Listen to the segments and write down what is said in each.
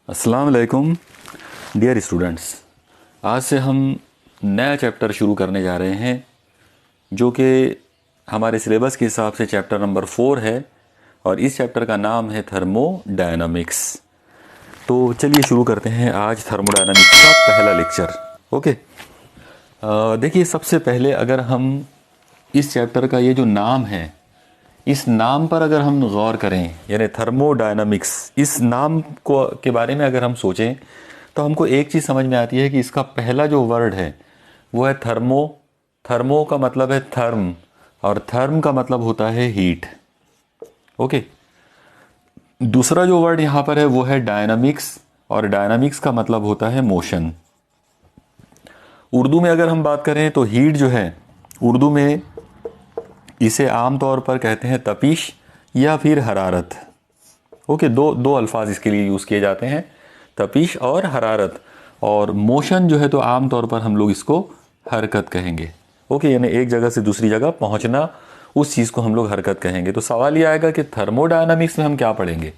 अस्सलाम वालेकुम dear students. आज से हम नया चैप्टर शुरू करने जा रहे हैं जो कि हमारे सिलेबस के हिसाब से चैप्टर नंबर 4 है और इस चैप्टर का नाम है थर्मोडायनामिक्स। तो चलिए शुरू करते हैं आज थर्मोडायनामिक्स का पहला लेक्चर। ओके, देखिए सबसे पहले अगर हम इस चैप्टर का ये जो नाम है इस नाम पर अगर हम गौर करें, यानी थर्मोडायनामिक्स, इस नाम को के बारे में अगर हम सोचें तो हमको एक चीज़ समझ में आती है कि इसका पहला जो वर्ड है वो है थर्मो। थर्मो का मतलब है थर्म और थर्म का मतलब होता है हीट। ओके, दूसरा जो वर्ड यहाँ पर है वो है डायनामिक्स और डायनामिक्स का मतलब होता है मोशन। उर्दू में अगर हम बात करें तो हीट जो है उर्दू में इसे आमतौर पर कहते हैं तपिश या फिर हरारत। ओके, दो अल्फाज इसके लिए यूज़ किए जाते हैं, तपिश और हरारत। और मोशन जो है तो आमतौर पर हम लोग इसको हरकत कहेंगे। ओके, यानी एक जगह से दूसरी जगह पहुंचना, उस चीज़ को हम लोग हरकत कहेंगे। तो सवाल ये आएगा कि थर्मोडायनामिक्स में हम क्या पढ़ेंगे।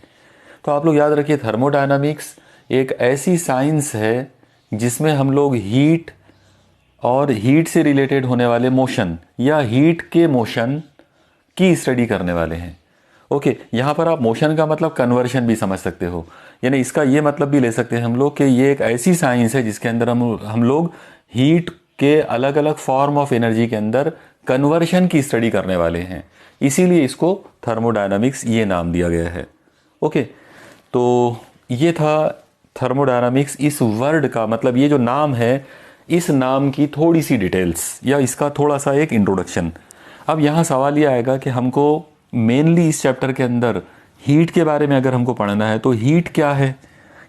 तो आप लोग याद रखिए, थर्मोडायनामिक्स एक ऐसी साइंस है जिसमें हम लोग हीट और हीट से रिलेटेड होने वाले मोशन या हीट के मोशन की स्टडी करने वाले हैं। ओके, यहाँ पर आप मोशन का मतलब कन्वर्शन भी समझ सकते हो, यानी इसका ये मतलब भी ले सकते हैं हम लोग कि ये एक ऐसी साइंस है जिसके अंदर हम लोग हीट के अलग अलग फॉर्म ऑफ एनर्जी के अंदर कन्वर्शन की स्टडी करने वाले हैं, इसीलिए इसको थर्मोडायनामिक्स ये नाम दिया गया है। ओके, तो ये था थर्मोडायनामिक्स। इस वर्ड का मतलब, ये जो नाम है, इस नाम की थोड़ी सी डिटेल्स या इसका थोड़ा सा एक इंट्रोडक्शन। अब यहाँ सवाल ये आएगा कि हमको मेनली इस चैप्टर के अंदर हीट के बारे में अगर हमको पढ़ना है तो हीट क्या है,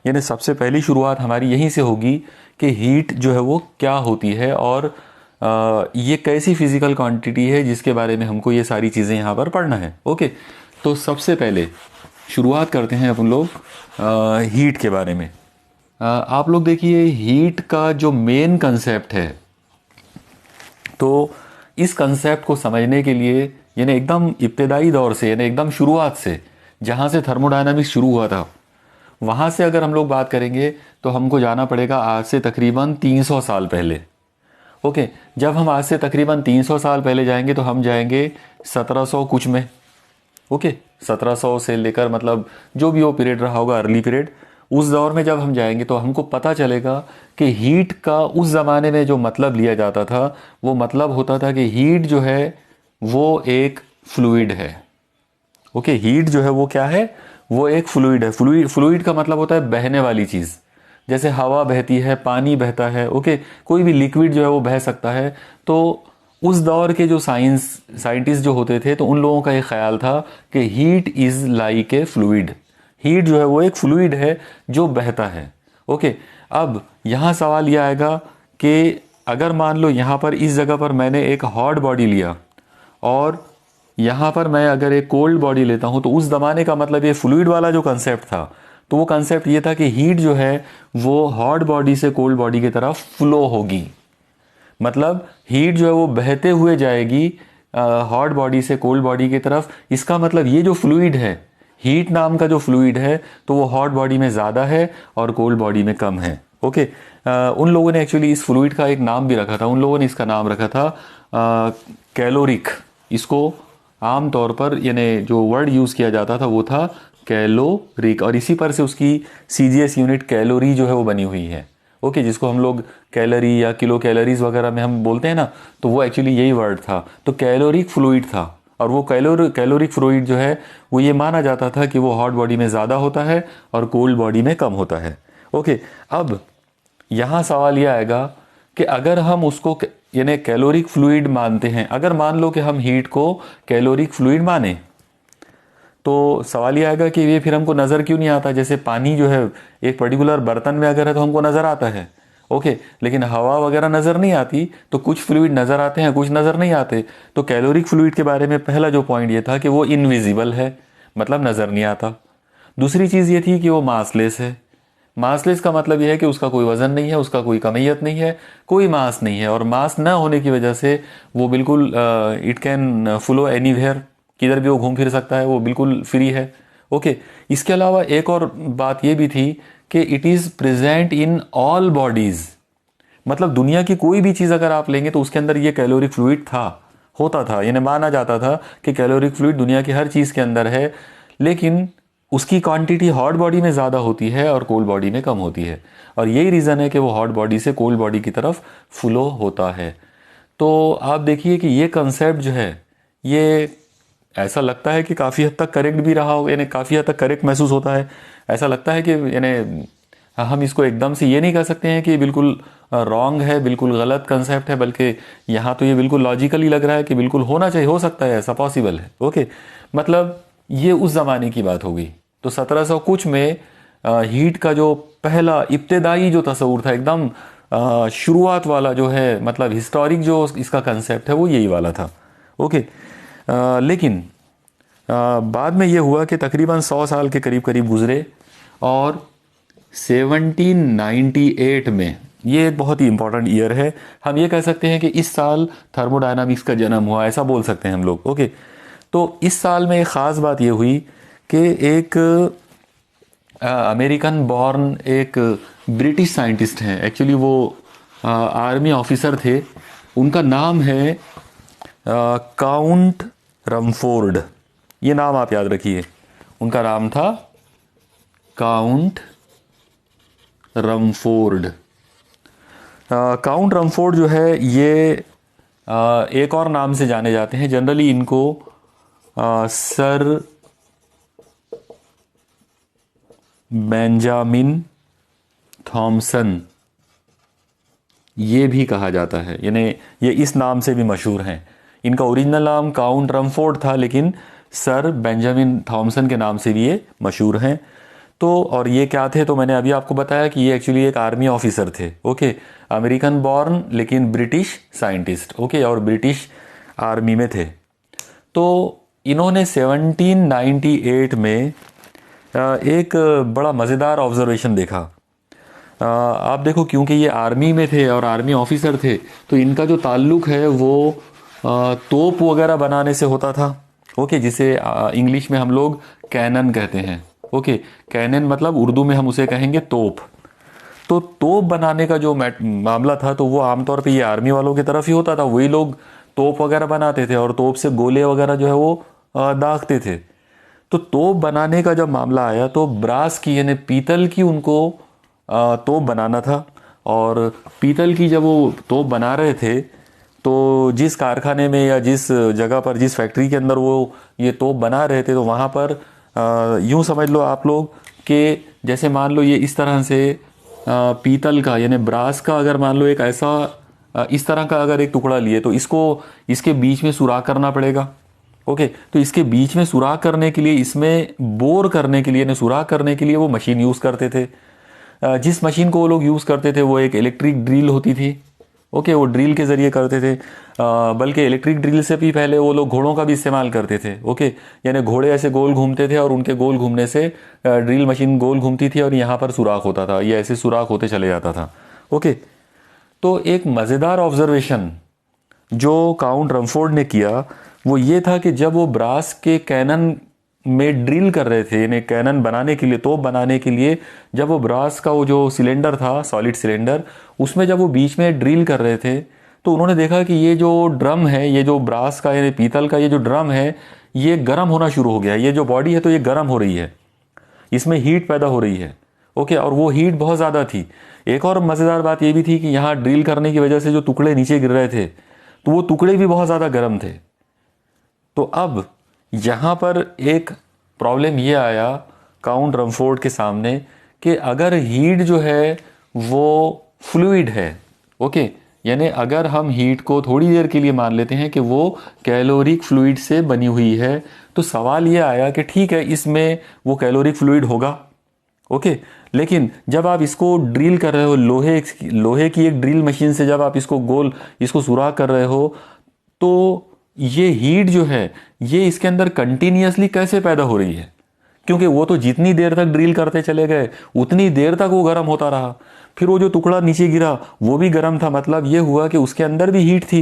यानी सबसे पहली शुरुआत हमारी यहीं से होगी कि हीट जो है वो क्या होती है और ये कैसी फिजिकल क्वांटिटी है जिसके बारे में हमको ये सारी चीज़ें यहाँ पर पढ़ना है। ओके, तो सबसे पहले शुरुआत करते हैं अपन लोग हीट के बारे में। आप लोग देखिए, हीट का जो मेन कंसेप्ट है, तो इस कंसेप्ट को समझने के लिए यानी एकदम इब्तदाई दौर से, यानी एकदम शुरुआत से, जहाँ से थर्मोडायनामिक्स शुरू हुआ था वहाँ से अगर हम लोग बात करेंगे तो हमको जाना पड़ेगा आज से तकरीबन 300 साल पहले। ओके, जब हम आज से तकरीबन 300 साल पहले जाएंगे तो हम जाएंगे 1700 कुछ में। ओके, 1700 से लेकर मतलब जो भी वो पीरियड रहा होगा, अर्ली पीरियड, उस दौर में जब हम जाएंगे तो हमको पता चलेगा कि हीट का उस ज़माने में जो मतलब लिया जाता था वो मतलब होता था कि हीट जो है वो एक फ्लूइड है। ओके, हीट जो है वो क्या है, वो एक फ्लूइड है। फ्लूइड का मतलब होता है बहने वाली चीज़, जैसे हवा बहती है, पानी बहता है। ओके, कोई भी लिक्विड जो है वो बह सकता है। तो उस दौर के जो साइंटिस्ट जो होते थे तो उन लोगों का ये ख्याल था कि heat is like a fluid, heat जो है वो एक फ्लूइड है जो बहता है। ओके, अब यहाँ सवाल यह आएगा कि अगर मान लो यहाँ पर इस जगह पर मैंने एक हॉट बॉडी लिया और यहाँ पर मैं अगर एक कोल्ड बॉडी लेता हूँ, तो उस ज़माने का मतलब ये फ्लूइड वाला जो कंसेप्ट था, तो वो कंसेप्ट ये था कि हीट जो है वो हॉट बॉडी से कोल्ड बॉडी की तरफ फ्लो होगी। मतलब हीट जो है वो बहते हुए जाएगी हॉट बॉडी से कोल्ड बॉडी की तरफ। इसका मतलब ये जो फ्लूइड है, हीट नाम का जो फ्लूइड है, तो वो हॉट बॉडी में ज़्यादा है और कोल्ड बॉडी में कम है। ओके, उन लोगों ने एक्चुअली इस फ्लूइड का एक नाम भी रखा था। उन लोगों ने इसका नाम रखा था कैलोरिक। इसको आम तौर पर यानी जो वर्ड यूज़ किया जाता था वो था कैलोरिक, और इसी पर से उसकी CGS यूनिट कैलोरी जो है वो बनी हुई है। ओके, जिसको हम लोग कैलोरी या किलो कैलोरीज वगैरह में हम बोलते हैं ना, तो वो एक्चुअली यही वर्ड था। तो कैलोरिक फ्लूइड था, और वो कैलोरिक फ्लूइड जो है वो ये माना जाता था कि वो हॉट बॉडी में ज़्यादा होता है और कोल्ड बॉडी में कम होता है। ओके, अब यहाँ सवाल ये आएगा कि अगर हम उसको यानी कैलोरिक फ्लूइड मानते हैं, अगर मान लो कि हम हीट को कैलोरिक फ्लूइड माने, तो सवाल ये आएगा कि ये फिर हमको नज़र क्यों नहीं आता। जैसे पानी जो है एक पर्टिकुलर बर्तन में अगर है तो हमको नज़र आता है, ओके, लेकिन हवा वगैरह नज़र नहीं आती। तो कुछ फ्लूइड नज़र आते हैं, कुछ नज़र नहीं आते। तो कैलोरिक फ्लूइड के बारे में पहला जो पॉइंट ये था कि वो इनविजिबल है, मतलब नज़र नहीं आता। दूसरी चीज़ ये थी कि वो मासलेस है। मासलेस का मतलब यह है कि उसका कोई वज़न नहीं है, उसका कोई कमियत नहीं है, कोई मास नहीं है, और मास ना होने की वजह से वो बिल्कुल इट कैन फ्लो एनीवेयर, किधर भी वो घूम फिर सकता है, वो बिल्कुल फ्री है। ओके, इसके अलावा एक और बात ये भी थी कि it is present in all bodies. मतलब दुनिया की कोई भी चीज़ अगर आप लेंगे तो उसके अंदर ये कैलोरिक फ्लूइड होता था, यानी माना जाता था कि कैलोरिक फ्लूइड दुनिया की हर चीज़ के अंदर है, लेकिन उसकी क्वांटिटी हॉट बॉडी में ज़्यादा होती है और कोल्ड बॉडी में कम होती है। और यही रीज़न है कि वो हॉट बॉडी से कोल्ड बॉडी की तरफ फ्लो होता है। तो आप देखिए कि ये कंसेप्ट जो है, ये ऐसा लगता है कि काफ़ी हद तक करेक्ट भी रहा हो, यानी काफ़ी हद तक करेक्ट महसूस होता है। ऐसा लगता है कि यानी हम इसको एकदम से ये नहीं कह सकते हैं कि बिल्कुल रॉन्ग है, बिल्कुल गलत कंसेप्ट है, बल्कि यहाँ तो ये बिल्कुल लॉजिकली लग रहा है कि बिल्कुल होना चाहिए, हो सकता है, ऐसा पॉसिबल है। ओके, मतलब ये उस ज़माने की बात हो गई। तो 1700 कुछ में हीट का जो पहला इब्तदाई जो तस्वूर था, एकदम शुरुआत वाला जो है, मतलब हिस्टोरिक जो इसका कंसेप्ट है, वो यही वाला था। ओके, लेकिन बाद में ये हुआ कि तकरीबन 100 साल के करीब करीब गुजरे और 1798 में, ये एक बहुत ही इंपॉर्टेंट ईयर है, हम ये कह सकते हैं कि इस साल थर्मोडायनामिक्स का जन्म हुआ, ऐसा बोल सकते हैं हम लोग। ओके, तो इस साल में एक ख़ास बात ये हुई कि एक अमेरिकन बॉर्न एक ब्रिटिश साइंटिस्ट हैं, एक्चुअली वो आर्मी ऑफिसर थे, उनका नाम है काउंट रमफोर्ड। ये नाम आप याद रखिए, उनका नाम था काउंट रमफोर्ड। काउंट रमफोर्ड जो है ये एक और नाम से जाने जाते हैं, जनरली इनको सर बेंजामिन थॉमसन ये भी कहा जाता है, यानी ये इस नाम से भी मशहूर हैं। इनका ओरिजिनल नाम काउंट रमफोर्ड था, लेकिन सर बेंजामिन थॉमसन के नाम से भी ये मशहूर हैं। तो और ये क्या थे, तो मैंने अभी आपको बताया कि ये एक्चुअली एक आर्मी ऑफिसर थे। ओके, अमेरिकन बॉर्न लेकिन ब्रिटिश साइंटिस्ट। ओके, और ब्रिटिश आर्मी में थे। तो इन्होंने 1798 में एक बड़ा मज़ेदार ऑब्जर्वेशन देखा। आप देखो, क्योंकि ये आर्मी में थे और आर्मी ऑफिसर थे, तो इनका जो ताल्लुक है वो तोप वगैरह बनाने से होता था। ओके, जिसे इंग्लिश में हम लोग कैनन कहते हैं। ओके, कैनन मतलब उर्दू में हम उसे कहेंगे तोप। तो तोप बनाने का जो मामला था, तो वो आमतौर पे ये आर्मी वालों की तरफ ही होता था। वही लोग तोप वगैरह बनाते थे और तोप से गोले वगैरह जो है वो दागते थे। तो तोप बनाने का जब मामला आया, तो ब्रास की यानी पीतल की उनको तोप बनाना था। और पीतल की जब वो तोप बना रहे थे, तो जिस कारखाने में या जिस जगह पर, जिस फैक्ट्री के अंदर वो ये तोप बना रहे थे, तो वहाँ पर यूँ समझ लो आप लोग कि जैसे मान लो ये इस तरह से पीतल का यानी ब्रास का, अगर मान लो एक ऐसा इस तरह का अगर एक टुकड़ा लिए, तो इसको इसके बीच में सुराख करना पड़ेगा। ओके, तो इसके बीच में सुराख करने के लिए, इसमें बोर करने के लिए यानी सुराख करने के लिए वो मशीन यूज़ करते थे। जिस मशीन को वो लोग यूज़ करते थे वो एक इलेक्ट्रिक ड्रिल होती थी। ओके, वो ड्रिल के ज़रिए करते थे। बल्कि इलेक्ट्रिक ड्रिल से भी पहले वो लोग घोड़ों का भी इस्तेमाल करते थे। ओके, यानी घोड़े ऐसे गोल घूमते थे और उनके गोल घूमने से ड्रिल मशीन गोल घूमती थी और यहाँ पर सुराख होता था, ये ऐसे सुराख होते चले जाता था। ओके, तो एक मज़ेदार ऑब्जर्वेशन जो काउंट रमफोर्ड ने किया वो ये था कि जब वो ब्रास के कैनन में ड्रिल कर रहे थे, यानी कैनन बनाने के लिए, तोप बनाने के लिए, जब वो ब्रास का वो जो सिलेंडर था, सॉलिड सिलेंडर, उसमें जब वो बीच में ड्रिल कर रहे थे, तो उन्होंने देखा कि ये जो ड्रम है, ये जो ब्रास का यानी पीतल का ये जो ड्रम है, ये गर्म होना शुरू हो गया है। ये जो बॉडी है तो ये गर्म हो रही है, इसमें हीट पैदा हो रही है। ओके, और वो हीट बहुत ज़्यादा थी। एक और मज़ेदार बात ये भी थी कि यहाँ ड्रिल करने की वजह से जो टुकड़े नीचे गिर रहे थे, तो वो टुकड़े भी बहुत ज़्यादा गर्म थे। तो अब यहाँ पर एक प्रॉब्लम ये आया काउंट रमफोर्ड के सामने कि अगर हीट जो है वो फ्लूइड है, ओके, यानी अगर हम हीट को थोड़ी देर के लिए मान लेते हैं कि वो कैलोरिक फ्लूइड से बनी हुई है, तो सवाल ये आया कि ठीक है, इसमें वो कैलोरिक फ्लूइड होगा। ओके, लेकिन जब आप इसको ड्रिल कर रहे हो, लोहे की एक ड्रिल मशीन से जब आप इसको सुराख कर रहे हो, तो ये हीट जो है ये इसके अंदर कंटिन्यूअसली कैसे पैदा हो रही है? क्योंकि वो तो जितनी देर तक ड्रिल करते चले गए उतनी देर तक वो गर्म होता रहा। फिर वो जो टुकड़ा नीचे गिरा वो भी गर्म था, मतलब ये हुआ कि उसके अंदर भी हीट थी।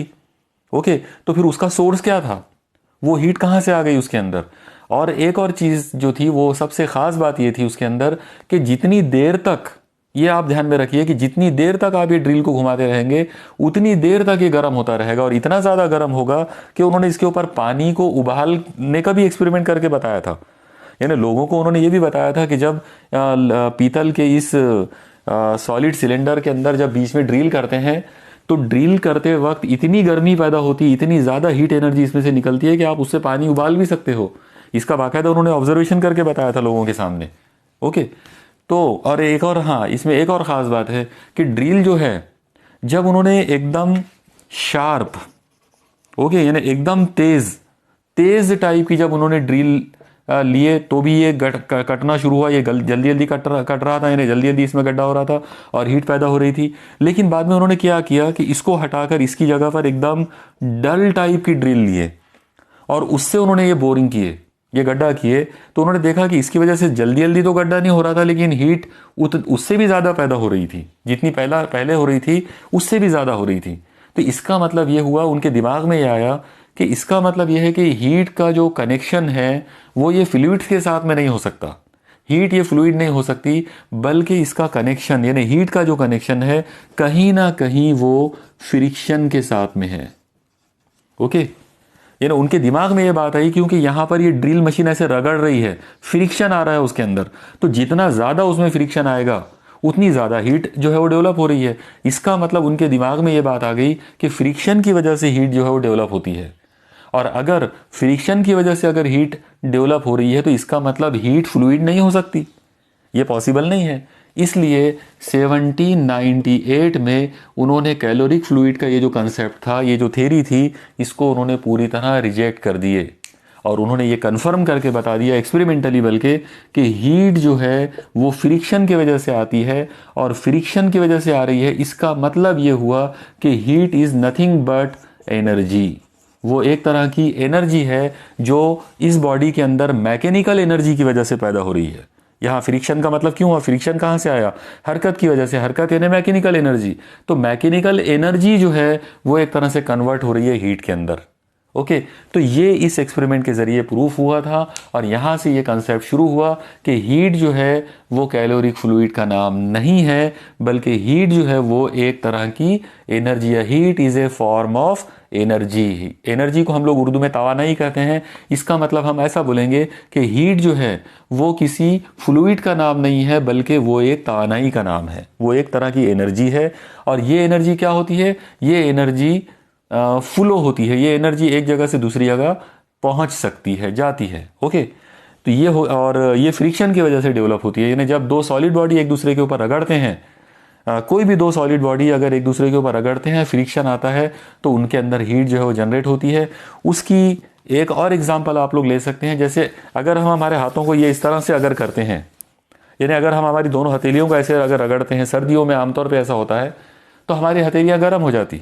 ओके, तो फिर उसका सोर्स क्या था? वो हीट कहाँ से आ गई उसके अंदर? और एक और चीज़ जो थी वो सबसे ख़ास बात ये थी उसके अंदर कि जितनी देर तक, ये आप ध्यान में रखिए कि जितनी देर तक आप ये ड्रिल को घुमाते रहेंगे उतनी देर तक ये गर्म होता रहेगा, और इतना ज़्यादा गर्म होगा कि उन्होंने इसके ऊपर पानी को उबालने का भी एक्सपेरिमेंट करके बताया था। यानी लोगों को उन्होंने ये भी बताया था कि जब पीतल के इस सॉलिड सिलेंडर के अंदर जब बीच में ड्रिल करते हैं तो ड्रिल करते वक्त इतनी गर्मी पैदा होती, इतनी ज़्यादा हीट एनर्जी इसमें से निकलती है कि आप उससे पानी उबाल भी सकते हो। इसका बाकायदा उन्होंने ऑब्जर्वेशन करके बताया था लोगों के सामने। ओके, तो और एक और, हाँ, इसमें एक और ख़ास बात है कि ड्रिल जो है जब उन्होंने एकदम शार्प, ओके, यानी एकदम तेज़ टाइप की जब उन्होंने ड्रिल लिए तो भी ये कटना शुरू हुआ। ये जल्दी जल्दी कट रहा था, यानी जल्दी जल्दी इसमें गड्ढा हो रहा था और हीट पैदा हो रही थी। लेकिन बाद में उन्होंने क्या किया कि इसको हटाकर इसकी जगह पर एकदम डल टाइप की ड्रिल लिए और उससे उन्होंने ये बोरिंग किए, ये गड्ढा किए। तो उन्होंने देखा कि इसकी वजह से जल्दी जल्दी तो गड्ढा नहीं हो रहा था, लेकिन हीट उससे भी ज़्यादा पैदा हो रही थी, जितनी पहले हो रही थी उससे भी ज़्यादा हो रही थी। तो इसका मतलब ये हुआ, उनके दिमाग में ये आया कि इसका मतलब यह है कि हीट का जो कनेक्शन है वो ये फ्लूइड्स के साथ में नहीं हो सकता, हीट ये फ्लूइड नहीं हो सकती, बल्कि इसका कनेक्शन, यानी हीट का जो कनेक्शन है कहीं ना कहीं वो फ्रिक्शन के साथ में है। ओके, यानी उनके दिमाग में ये बात आई क्योंकि यहां पर ये ड्रिल मशीन ऐसे रगड़ रही है, फ्रिक्शन आ रहा है उसके अंदर, तो जितना ज़्यादा उसमें फ्रिक्शन आएगा उतनी ज़्यादा हीट जो है वो डेवलप हो रही है। इसका मतलब उनके दिमाग में ये बात आ गई कि फ्रिक्शन की वजह से हीट जो है वो डेवलप होती है, और अगर फ्रिक्शन की वजह से अगर हीट डेवलप हो रही है तो इसका मतलब हीट फ्लूइड नहीं हो सकती, ये पॉसिबल नहीं है। इसलिए 1798 में उन्होंने कैलोरिक फ्लूइड का ये जो कंसेप्ट था, ये जो थ्योरी थी, इसको उन्होंने पूरी तरह रिजेक्ट कर दिए और उन्होंने ये कंफर्म करके बता दिया एक्सपेरिमेंटली बल्कि कि हीट जो है वो फ्रिक्शन की वजह से आती है, और फ्रिक्शन की वजह से आ रही है इसका मतलब ये हुआ कि heat is nothing but energy. वो एक तरह की एनर्जी है जो इस बॉडी के अंदर मैकेनिकल एनर्जी की वजह से पैदा हो रही है। यहाँ फ्रिक्शन का मतलब क्यों हुआ, फ्रिक्शन कहाँ से आया, हरकत की वजह से, हरकत यानी मैकेनिकल एनर्जी। तो मैकेनिकल एनर्जी जो है वो एक तरह से कन्वर्ट हो रही है हीट के अंदर। ओके, तो ये इस एक्सपेरिमेंट के ज़रिए प्रूफ हुआ था, और यहाँ से ये कंसेप्ट शुरू हुआ कि हीट जो है वो कैलोरिक फ्लूइड का नाम नहीं है, बल्कि हीट जो है वो एक तरह की एनर्जी है। Heat is a form of energy. Energy को हम लोग उर्दू में तवानाई कहते हैं। इसका मतलब हम ऐसा बोलेंगे कि हीट जो है वो किसी फ्लूइड का नाम नहीं है, बल्कि वो एक तवानाई का नाम है, वो एक तरह की एनर्जी है। और ये एनर्जी क्या होती है, ये एनर्जी फ्लो होती है, ये एनर्जी एक जगह से दूसरी जगह पहुंच सकती है, जाती है। ओके, तो ये हो, और ये फ्रिक्शन की वजह से डेवलप होती है। यानी जब दो सॉलिड बॉडी एक दूसरे के ऊपर रगड़ते हैं, कोई भी दो सॉलिड बॉडी अगर एक दूसरे के ऊपर रगड़ते हैं, फ्रिक्शन आता है, तो उनके अंदर हीट जो है वो जनरेट होती है। उसकी एक और एग्जांपल आप लोग ले सकते हैं, जैसे अगर हम हमारे हाथों को ये इस तरह से अगर करते हैं, यानी अगर हम हमारी दोनों हथेलियों को ऐसे अगर रगड़ते हैं, सर्दियों में आमतौर पर ऐसा होता है, तो हमारी हथेलियाँ गर्म हो जाती।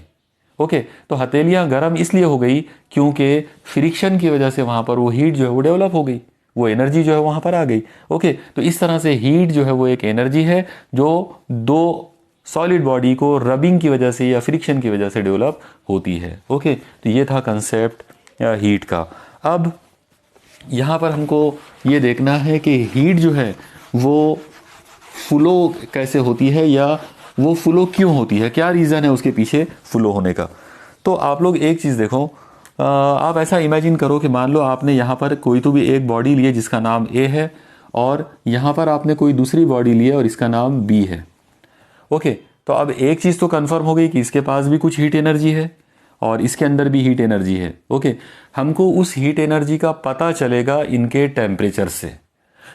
ओके, तो हथेलियाँ गर्म इसलिए हो गई क्योंकि फ्रिक्शन की वजह से वहाँ पर वो हीट जो है वो डेवलप हो गई, वो एनर्जी जो है वहाँ पर आ गई। ओके, तो इस तरह से हीट जो है वो एक एनर्जी है जो दो सॉलिड बॉडी को रबिंग की वजह से या फ्रिक्शन की वजह से डेवलप होती है। ओके, तो ये था कंसेप्ट हीट का। अब यहाँ पर हमको ये देखना है कि हीट जो है वो फ्लो कैसे होती है, या वो फ्लो क्यों होती है, क्या रीज़न है उसके पीछे फ्लो होने का। तो आप लोग एक चीज़ देखो, आप ऐसा इमेजिन करो कि मान लो आपने यहाँ पर कोई तो भी एक बॉडी ली है जिसका नाम ए है, और यहाँ पर आपने कोई दूसरी बॉडी ली है और इसका नाम बी है। ओके, तो अब एक चीज़ तो कंफर्म हो गई कि इसके पास भी कुछ हीट एनर्जी है और इसके अंदर भी हीट एनर्जी है। ओके, हमको उस हीट एनर्जी का पता चलेगा इनके टेम्परेचर से।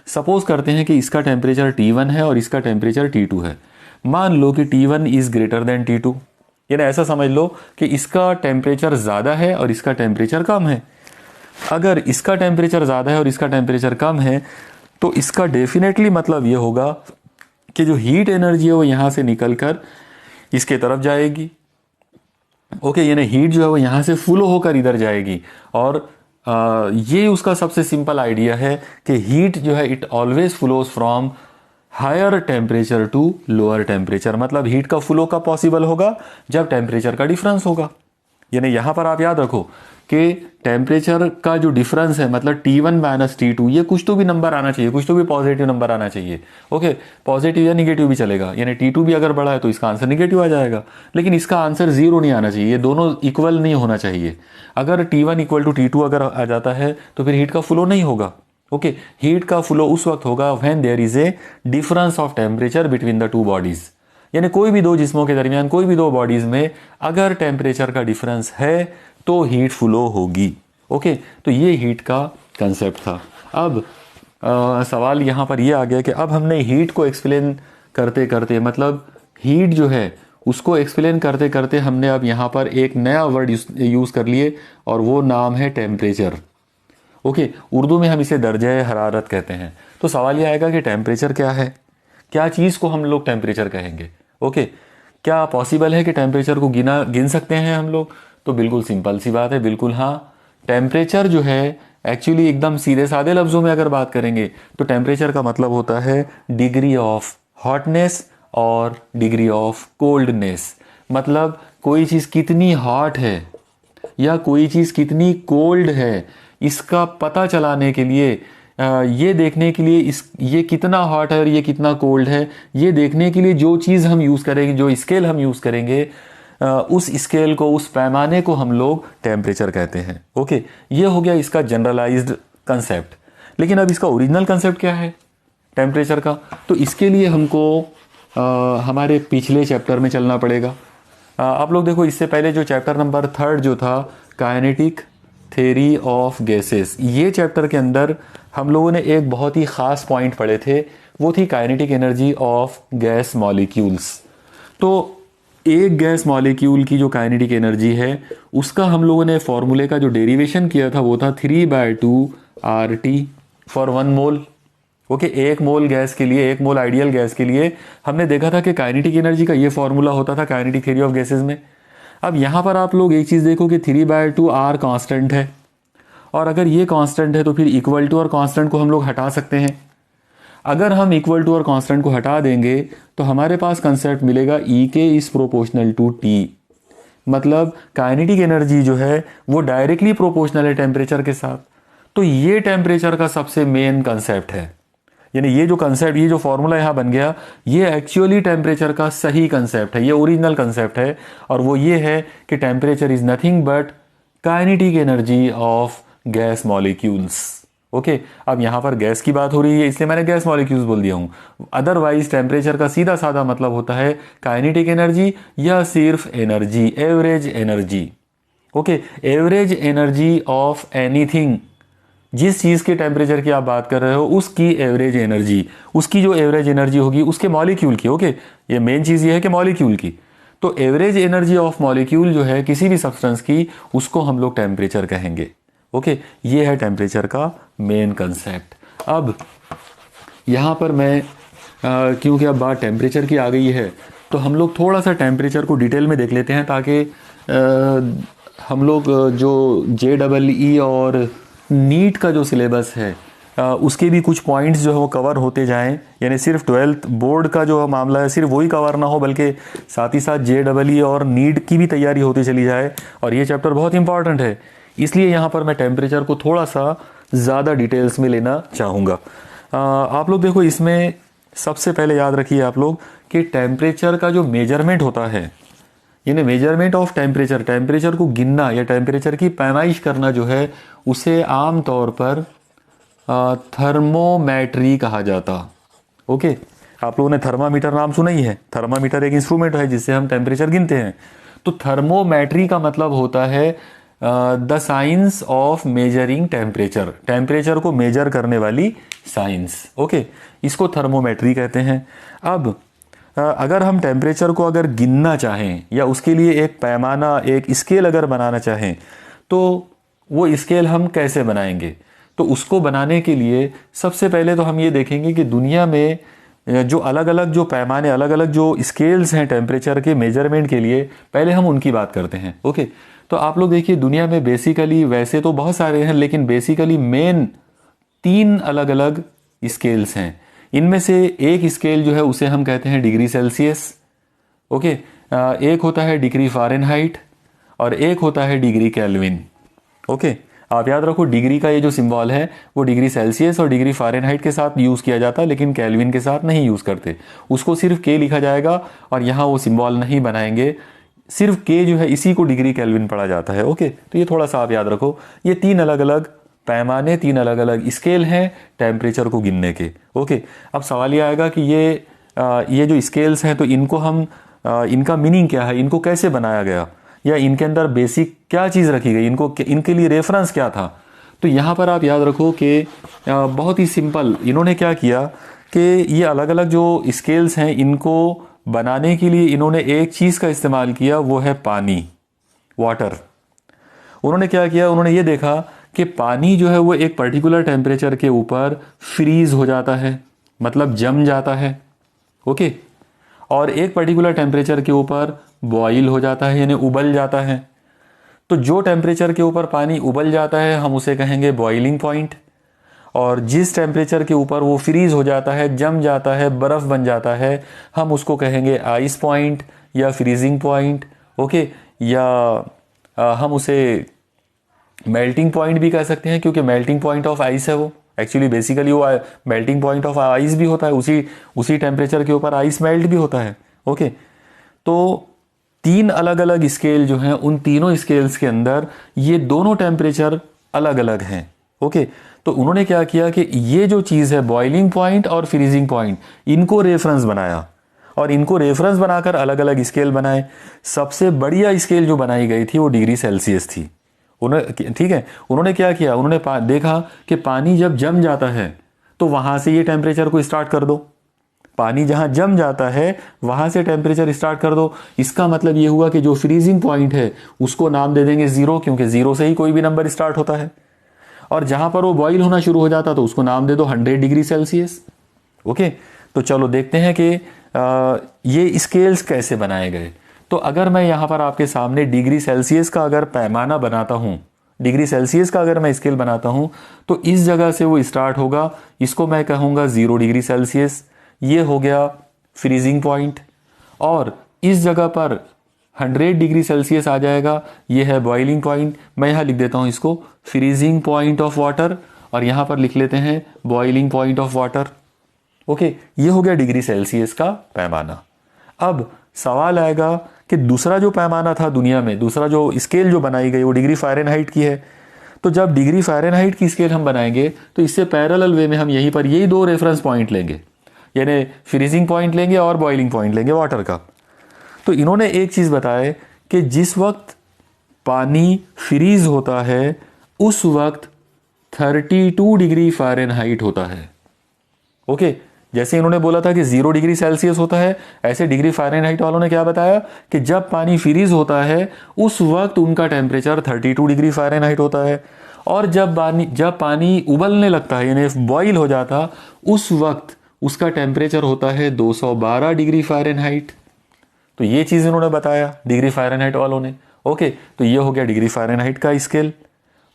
सपोज करते हैं कि इसका टेम्परेचर T1 है और इसका टेम्परेचर T2 है। मान लो कि T1 is greater than T2, यानी ऐसा समझ लो कि इसका टेम्परेचर ज़्यादा है और इसका टेम्परेचर कम है। अगर इसका टेम्परेचर ज़्यादा है और इसका टेम्परेचर कम है, तो इसका डेफिनेटली मतलब ये होगा कि जो हीट एनर्जी है वो यहाँ से निकलकर इसके तरफ जाएगी। ओके, यानी हीट जो है वो यहाँ से फ्लो होकर इधर जाएगी। और ये उसका सबसे सिंपल आइडिया है कि हीट जो है it always flows from higher temperature to lower temperature. मतलब हीट का फ्लो कब पॉसिबल होगा, जब टेम्परेचर का डिफरेंस होगा। यानी यहाँ पर आप याद रखो कि टेम्परेचर का जो डिफरेंस है मतलब T1 माइनस T2, ये कुछ तो भी नंबर आना चाहिए, कुछ तो भी पॉजिटिव नंबर आना चाहिए। ओके, पॉजिटिव या निगेटिव भी चलेगा, यानी T2 भी अगर बड़ा है तो इसका आंसर निगेटिव आ जाएगा, लेकिन इसका आंसर 0 नहीं आना चाहिए, ये दोनों इक्वल नहीं होना चाहिए। अगर T1 इक्वल टू T2 अगर आ जाता है तो फिर हीट का फ्लो नहीं होगा। ओके, हीट का फ्लो उस वक्त होगा when there is a difference of temperature between the two bodies, यानी कोई भी दो जिस्मों के दरमियान, कोई भी दो बॉडीज में अगर टेम्परेचर का डिफरेंस है तो हीट फ्लो होगी। ओके, तो ये हीट का कंसेप्ट था। अब सवाल यहाँ पर ये आ गया कि अब हमने हीट को एक्सप्लेन करते करते, मतलब हीट जो है उसको एक्सप्लेन करते करते हमने अब यहाँ पर एक नया वर्ड यूज़ कर लिए और वो नाम है टेम्परेचर। ओके, उर्दू में हम इसे दर्जे हरारत कहते हैं। तो सवाल ये आएगा कि टेम्परेचर क्या है, क्या चीज़ को हम लोग टेम्परेचर कहेंगे। ओके, क्या पॉसिबल है कि टेम्परेचर को गिन सकते हैं हम लोग? तो बिल्कुल सिंपल सी बात है, बिल्कुल हाँ। टेम्परेचर जो है एक्चुअली एकदम सीधे सादे लफ्ज़ों में अगर बात करेंगे तो टेम्परेचर का मतलब होता है डिग्री ऑफ हॉटनेस और डिग्री ऑफ कोल्डनेस। मतलब कोई चीज़ कितनी हॉट है या कोई चीज़ कितनी कोल्ड है, इसका पता चलाने के लिए, ये देखने के लिए ये कितना हॉट है और ये कितना कोल्ड है, ये देखने के लिए जो चीज़ हम यूज़ करेंगे, जो स्केल हम यूज़ करेंगे, उस स्केल को, उस पैमाने को हम लोग टेम्परेचर कहते हैं। ओके, ये हो गया इसका जनरलाइज्ड कंसेप्ट। लेकिन अब इसका ओरिजिनल कंसेप्ट क्या है टेम्परेचर का? तो इसके लिए हमको हमारे पिछले चैप्टर में चलना पड़ेगा। आप लोग देखो, इससे पहले जो चैप्टर नंबर 3 जो था काइनेटिक थ्योरी ऑफ गैसेस, ये चैप्टर के अंदर हम लोगों ने एक बहुत ही ख़ास पॉइंट पढ़े थे, वो थी kinetic energy of gas molecules. तो एक गैस मॉलिक्यूल की जो काइनेटिक एनर्जी है उसका हम लोगों ने फॉर्मूले का जो डेरिवेशन किया था वो था 3/2 RT for 1 mole. Okay, 1 mole gas के लिए, 1 मोल आइडियल गैस के लिए हमने देखा था कि काइनेटिक एनर्जी का ये फॉर्मूला होता था काइनेटिक थ्योरी ऑफ गैसेस में। अब यहाँ पर आप लोग एक चीज़ देखो कि 3/2 R कांस्टेंट है, और अगर ये कांस्टेंट है तो फिर इक्वल टू और कांस्टेंट को हम लोग हटा सकते हैं। अगर हम इक्वल टू और कांस्टेंट को हटा देंगे तो हमारे पास कंसेप्ट मिलेगा E के इज प्रोपोर्शनल टू T। मतलब काइनेटिक एनर्जी जो है वो डायरेक्टली प्रोपोर्शनल है टेम्परेचर के साथ। तो ये टेम्परेचर का सबसे मेन कंसेप्ट है, यानी ये जो कंसेप्ट, ये जो फॉर्मूला यहाँ बन गया, ये एक्चुअली टेम्परेचर का सही कंसेप्ट है, ये ओरिजिनल कंसेप्ट है। और वो ये है कि temperature is nothing but kinetic energy of gas molecules. Okay, अब यहाँ पर गैस की बात हो रही है इसलिए मैंने गैस मॉलिक्यूल्स बोल दिया हूँ। अदरवाइज टेम्परेचर का सीधा साधा मतलब होता है काइनेटिक एनर्जी या सिर्फ energy, average energy. Okay, average energy of anything, जिस चीज़ के टेम्परेचर की आप बात कर रहे हो उसकी एवरेज एनर्जी, उसकी जो एवरेज एनर्जी होगी उसके मॉलिक्यूल की। ओके, ये मेन चीज़ ये है कि मॉलिक्यूल की। तो एवरेज एनर्जी ऑफ मॉलिक्यूल जो है किसी भी सब्सटेंस की, उसको हम लोग टेम्परेचर कहेंगे। ओके, ये है टेम्परेचर का मेन कंसेप्ट। अब यहाँ पर मैं क्योंकि अब बात टेम्परेचर की आ गई है तो हम लोग थोड़ा सा टेम्परेचर को डिटेल में देख लेते हैं, ताकि हम लोग जो JEE और नीट का जो सिलेबस है उसके भी कुछ पॉइंट्स जो है वो कवर होते जाएं, यानी सिर्फ 12th बोर्ड का जो मामला है सिर्फ वही कवर ना हो, बल्कि साथ ही साथ JEE और नीट की भी तैयारी होती चली जाए। और ये चैप्टर बहुत इंपॉर्टेंट है, इसलिए यहाँ पर मैं टेम्परेचर को थोड़ा सा ज़्यादा डिटेल्स में लेना चाहूँगा। आप लोग देखो, इसमें सबसे पहले याद रखिए आप लोग कि टेम्परेचर का जो मेजरमेंट होता है, यानी मेजरमेंट ऑफ टेम्परेचर, टेम्परेचर को गिनना या टेम्परेचर की पैमाइश करना जो है उसे आम तौर पर थर्मोमेट्री कहा जाता। ओके, आप लोगों ने थर्मामीटर नाम सुना ही है। थर्मामीटर एक इंस्ट्रूमेंट है जिससे हम टेम्परेचर गिनते हैं। तो थर्मोमेट्री का मतलब होता है the science of measuring temperature, temperature को मेजर करने वाली साइंस। ओके, इसको थर्मोमेट्री कहते हैं। अब अगर हम टेम्परेचर को अगर गिनना चाहें या उसके लिए एक पैमाना, एक स्केल अगर बनाना चाहें तो वो स्केल हम कैसे बनाएंगे? तो उसको बनाने के लिए सबसे पहले तो हम ये देखेंगे कि दुनिया में जो अलग अलग जो पैमाने, अलग अलग जो स्केल्स हैं टेम्परेचर के मेजरमेंट के लिए, पहले हम उनकी बात करते हैं। ओके, तो आप लोग देखिए, दुनिया में बेसिकली वैसे तो बहुत सारे हैं, लेकिन बेसिकली मेन 3 अलग अलग स्केल्स हैं। इनमें से एक स्केल जो है उसे हम कहते हैं डिग्री सेल्सियस। ओके, एक होता है डिग्री फ़ारेनहाइट और एक होता है डिग्री केल्विन। ओके, आप याद रखो डिग्री का ये जो सिंबल है वो डिग्री सेल्सियस और डिग्री फ़ारेनहाइट के साथ यूज़ किया जाता है, लेकिन केल्विन के साथ नहीं यूज़ करते। उसको सिर्फ के लिखा जाएगा और यहाँ वो सिंबल नहीं बनाएंगे, सिर्फ के जो है इसी को डिग्री केल्विन पढ़ा जाता है। ओके, तो ये थोड़ा सा आप याद रखो। ये 3 अलग अलग पैमाने, 3 अलग अलग स्केल हैं टेम्परेचर को गिनने के। ओके, अब सवाल ये आएगा कि ये जो स्केल्स हैं तो इनको हम इनका मीनिंग क्या है, इनको कैसे बनाया गया, या इनके अंदर बेसिक क्या चीज़ रखी गई, इनके लिए रेफरेंस क्या था। तो यहाँ पर आप याद रखो कि बहुत ही सिंपल इन्होंने क्या किया कि ये अलग अलग जो स्केल्स हैं इनको बनाने के लिए इन्होंने एक चीज़ का इस्तेमाल किया, वो है पानी, वाटर। उन्होंने क्या किया, उन्होंने ये देखा कि पानी जो है वो एक पर्टिकुलर टेम्परेचर के ऊपर फ्रीज हो जाता है, मतलब जम जाता है। ओके, और एक पर्टिकुलर टेम्परेचर के ऊपर बॉईल हो जाता है, यानी उबल जाता है। तो जो टेम्परेचर के ऊपर पानी उबल जाता है हम उसे कहेंगे बॉइलिंग पॉइंट, और जिस टेम्परेचर के ऊपर वो फ्रीज हो जाता है, जम जाता है, बर्फ़ बन जाता है, हम उसको कहेंगे आइस पॉइंट या फ्रीजिंग पॉइंट। ओके, या हम उसे मेल्टिंग पॉइंट भी कह सकते हैं, क्योंकि मेल्टिंग पॉइंट ऑफ आइस है वो। एक्चुअली बेसिकली वो मेल्टिंग पॉइंट ऑफ आइस भी होता है, उसी टेम्परेचर के ऊपर आइस मेल्ट भी होता है। ओके, तो 3 अलग अलग स्केल जो हैं, उन तीनों स्केल्स के अंदर ये दोनों टेम्परेचर अलग अलग हैं। ओके, तो उन्होंने क्या किया कि ये जो चीज़ है बॉइलिंग पॉइंट और फ्रीजिंग पॉइंट, इनको रेफरेंस बनाया और इनको रेफरेंस बनाकर अलग अलग स्केल बनाए। सबसे बढ़िया स्केल जो बनाई गई थी वो डिग्री सेल्सियस थी। ठीक है, उन्होंने क्या किया, उन्होंने देखा कि पानी जब जम जाता है तो वहाँ से ये टेम्परेचर को स्टार्ट कर दो। पानी जहाँ जम जाता है वहाँ से टेम्परेचर स्टार्ट कर दो। इसका मतलब ये हुआ कि जो फ्रीजिंग पॉइंट है उसको नाम दे देंगे 0, क्योंकि 0 से ही कोई भी नंबर स्टार्ट होता है। और जहाँ पर वो बॉईल होना शुरू हो जाता तो उसको नाम दे दो 100 डिग्री सेल्सियस। ओके, तो चलो देखते हैं कि ये स्केल्स कैसे बनाए गए। तो अगर मैं यहाँ पर आपके सामने डिग्री सेल्सियस का अगर पैमाना बनाता हूँ, डिग्री सेल्सियस का अगर मैं स्केल बनाता हूँ, तो इस जगह से वो स्टार्ट होगा, इसको मैं कहूँगा 0 डिग्री सेल्सियस, ये हो गया फ्रीजिंग पॉइंट। और इस जगह पर 100 डिग्री सेल्सियस आ जाएगा, ये है बॉइलिंग पॉइंट। मैं यहाँ लिख देता हूँ इसको फ्रीजिंग पॉइंट ऑफ वाटर, और यहाँ पर लिख लेते हैं boiling point of water. Okay, ये हो गया डिग्री सेल्सियस का पैमाना। अब सवाल आएगा कि दूसरा जो पैमाना था दुनिया में, दूसरा जो स्केल जो बनाई गई वो डिग्री फ़ारेनहाइट की है। तो जब डिग्री फ़ारेनहाइट की स्केल हम बनाएंगे तो इससे पैरेलल वे में हम यहीं पर यही 2 रेफरेंस पॉइंट लेंगे, यानी फ्रीजिंग पॉइंट लेंगे और बॉइलिंग पॉइंट लेंगे वाटर का। तो इन्होंने एक चीज़ बताया कि जिस वक्त पानी फ्रीज होता है उस वक्त 32 डिग्री फ़ारेनहाइट होता है। ओके, जैसे इन्होंने बोला था कि 0 डिग्री सेल्सियस होता है, ऐसे डिग्री फ़ारेनहाइट वालों ने क्या बताया कि जब पानी फ्रीज होता है उस वक्त उनका टेम्परेचर 32 डिग्री फ़ारेनहाइट होता है, और जब पानी उबलने लगता है यानी बॉईल हो जाता, उस वक्त उसका टेम्परेचर होता है 212 डिग्री फ़ारेनहाइट। तो ये चीज़ इन्होंने बताया डिग्री फ़ारेनहाइट वालों ने। ओके, तो ये हो गया डिग्री फ़ारेनहाइट का स्केल।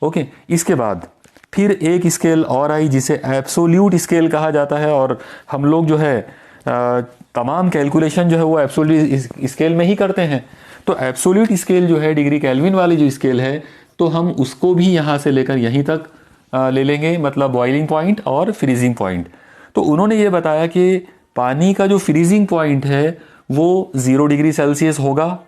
ओके, इसके बाद फिर एक स्केल और आई जिसे एब्सोल्यूट स्केल कहा जाता है, और हम लोग जो है तमाम कैलकुलेशन जो है वो एब्सोल्यूट स्केल में ही करते हैं। तो एब्सोल्यूट स्केल जो है डिग्री केल्विन वाली जो स्केल है, तो हम उसको भी यहाँ से लेकर यहीं तक ले लेंगे, मतलब बॉइलिंग पॉइंट और फ्रीजिंग पॉइंट। तो उन्होंने ये बताया कि पानी का जो फ्रीजिंग पॉइंट है वो 0 डिग्री सेल्सियस होगा,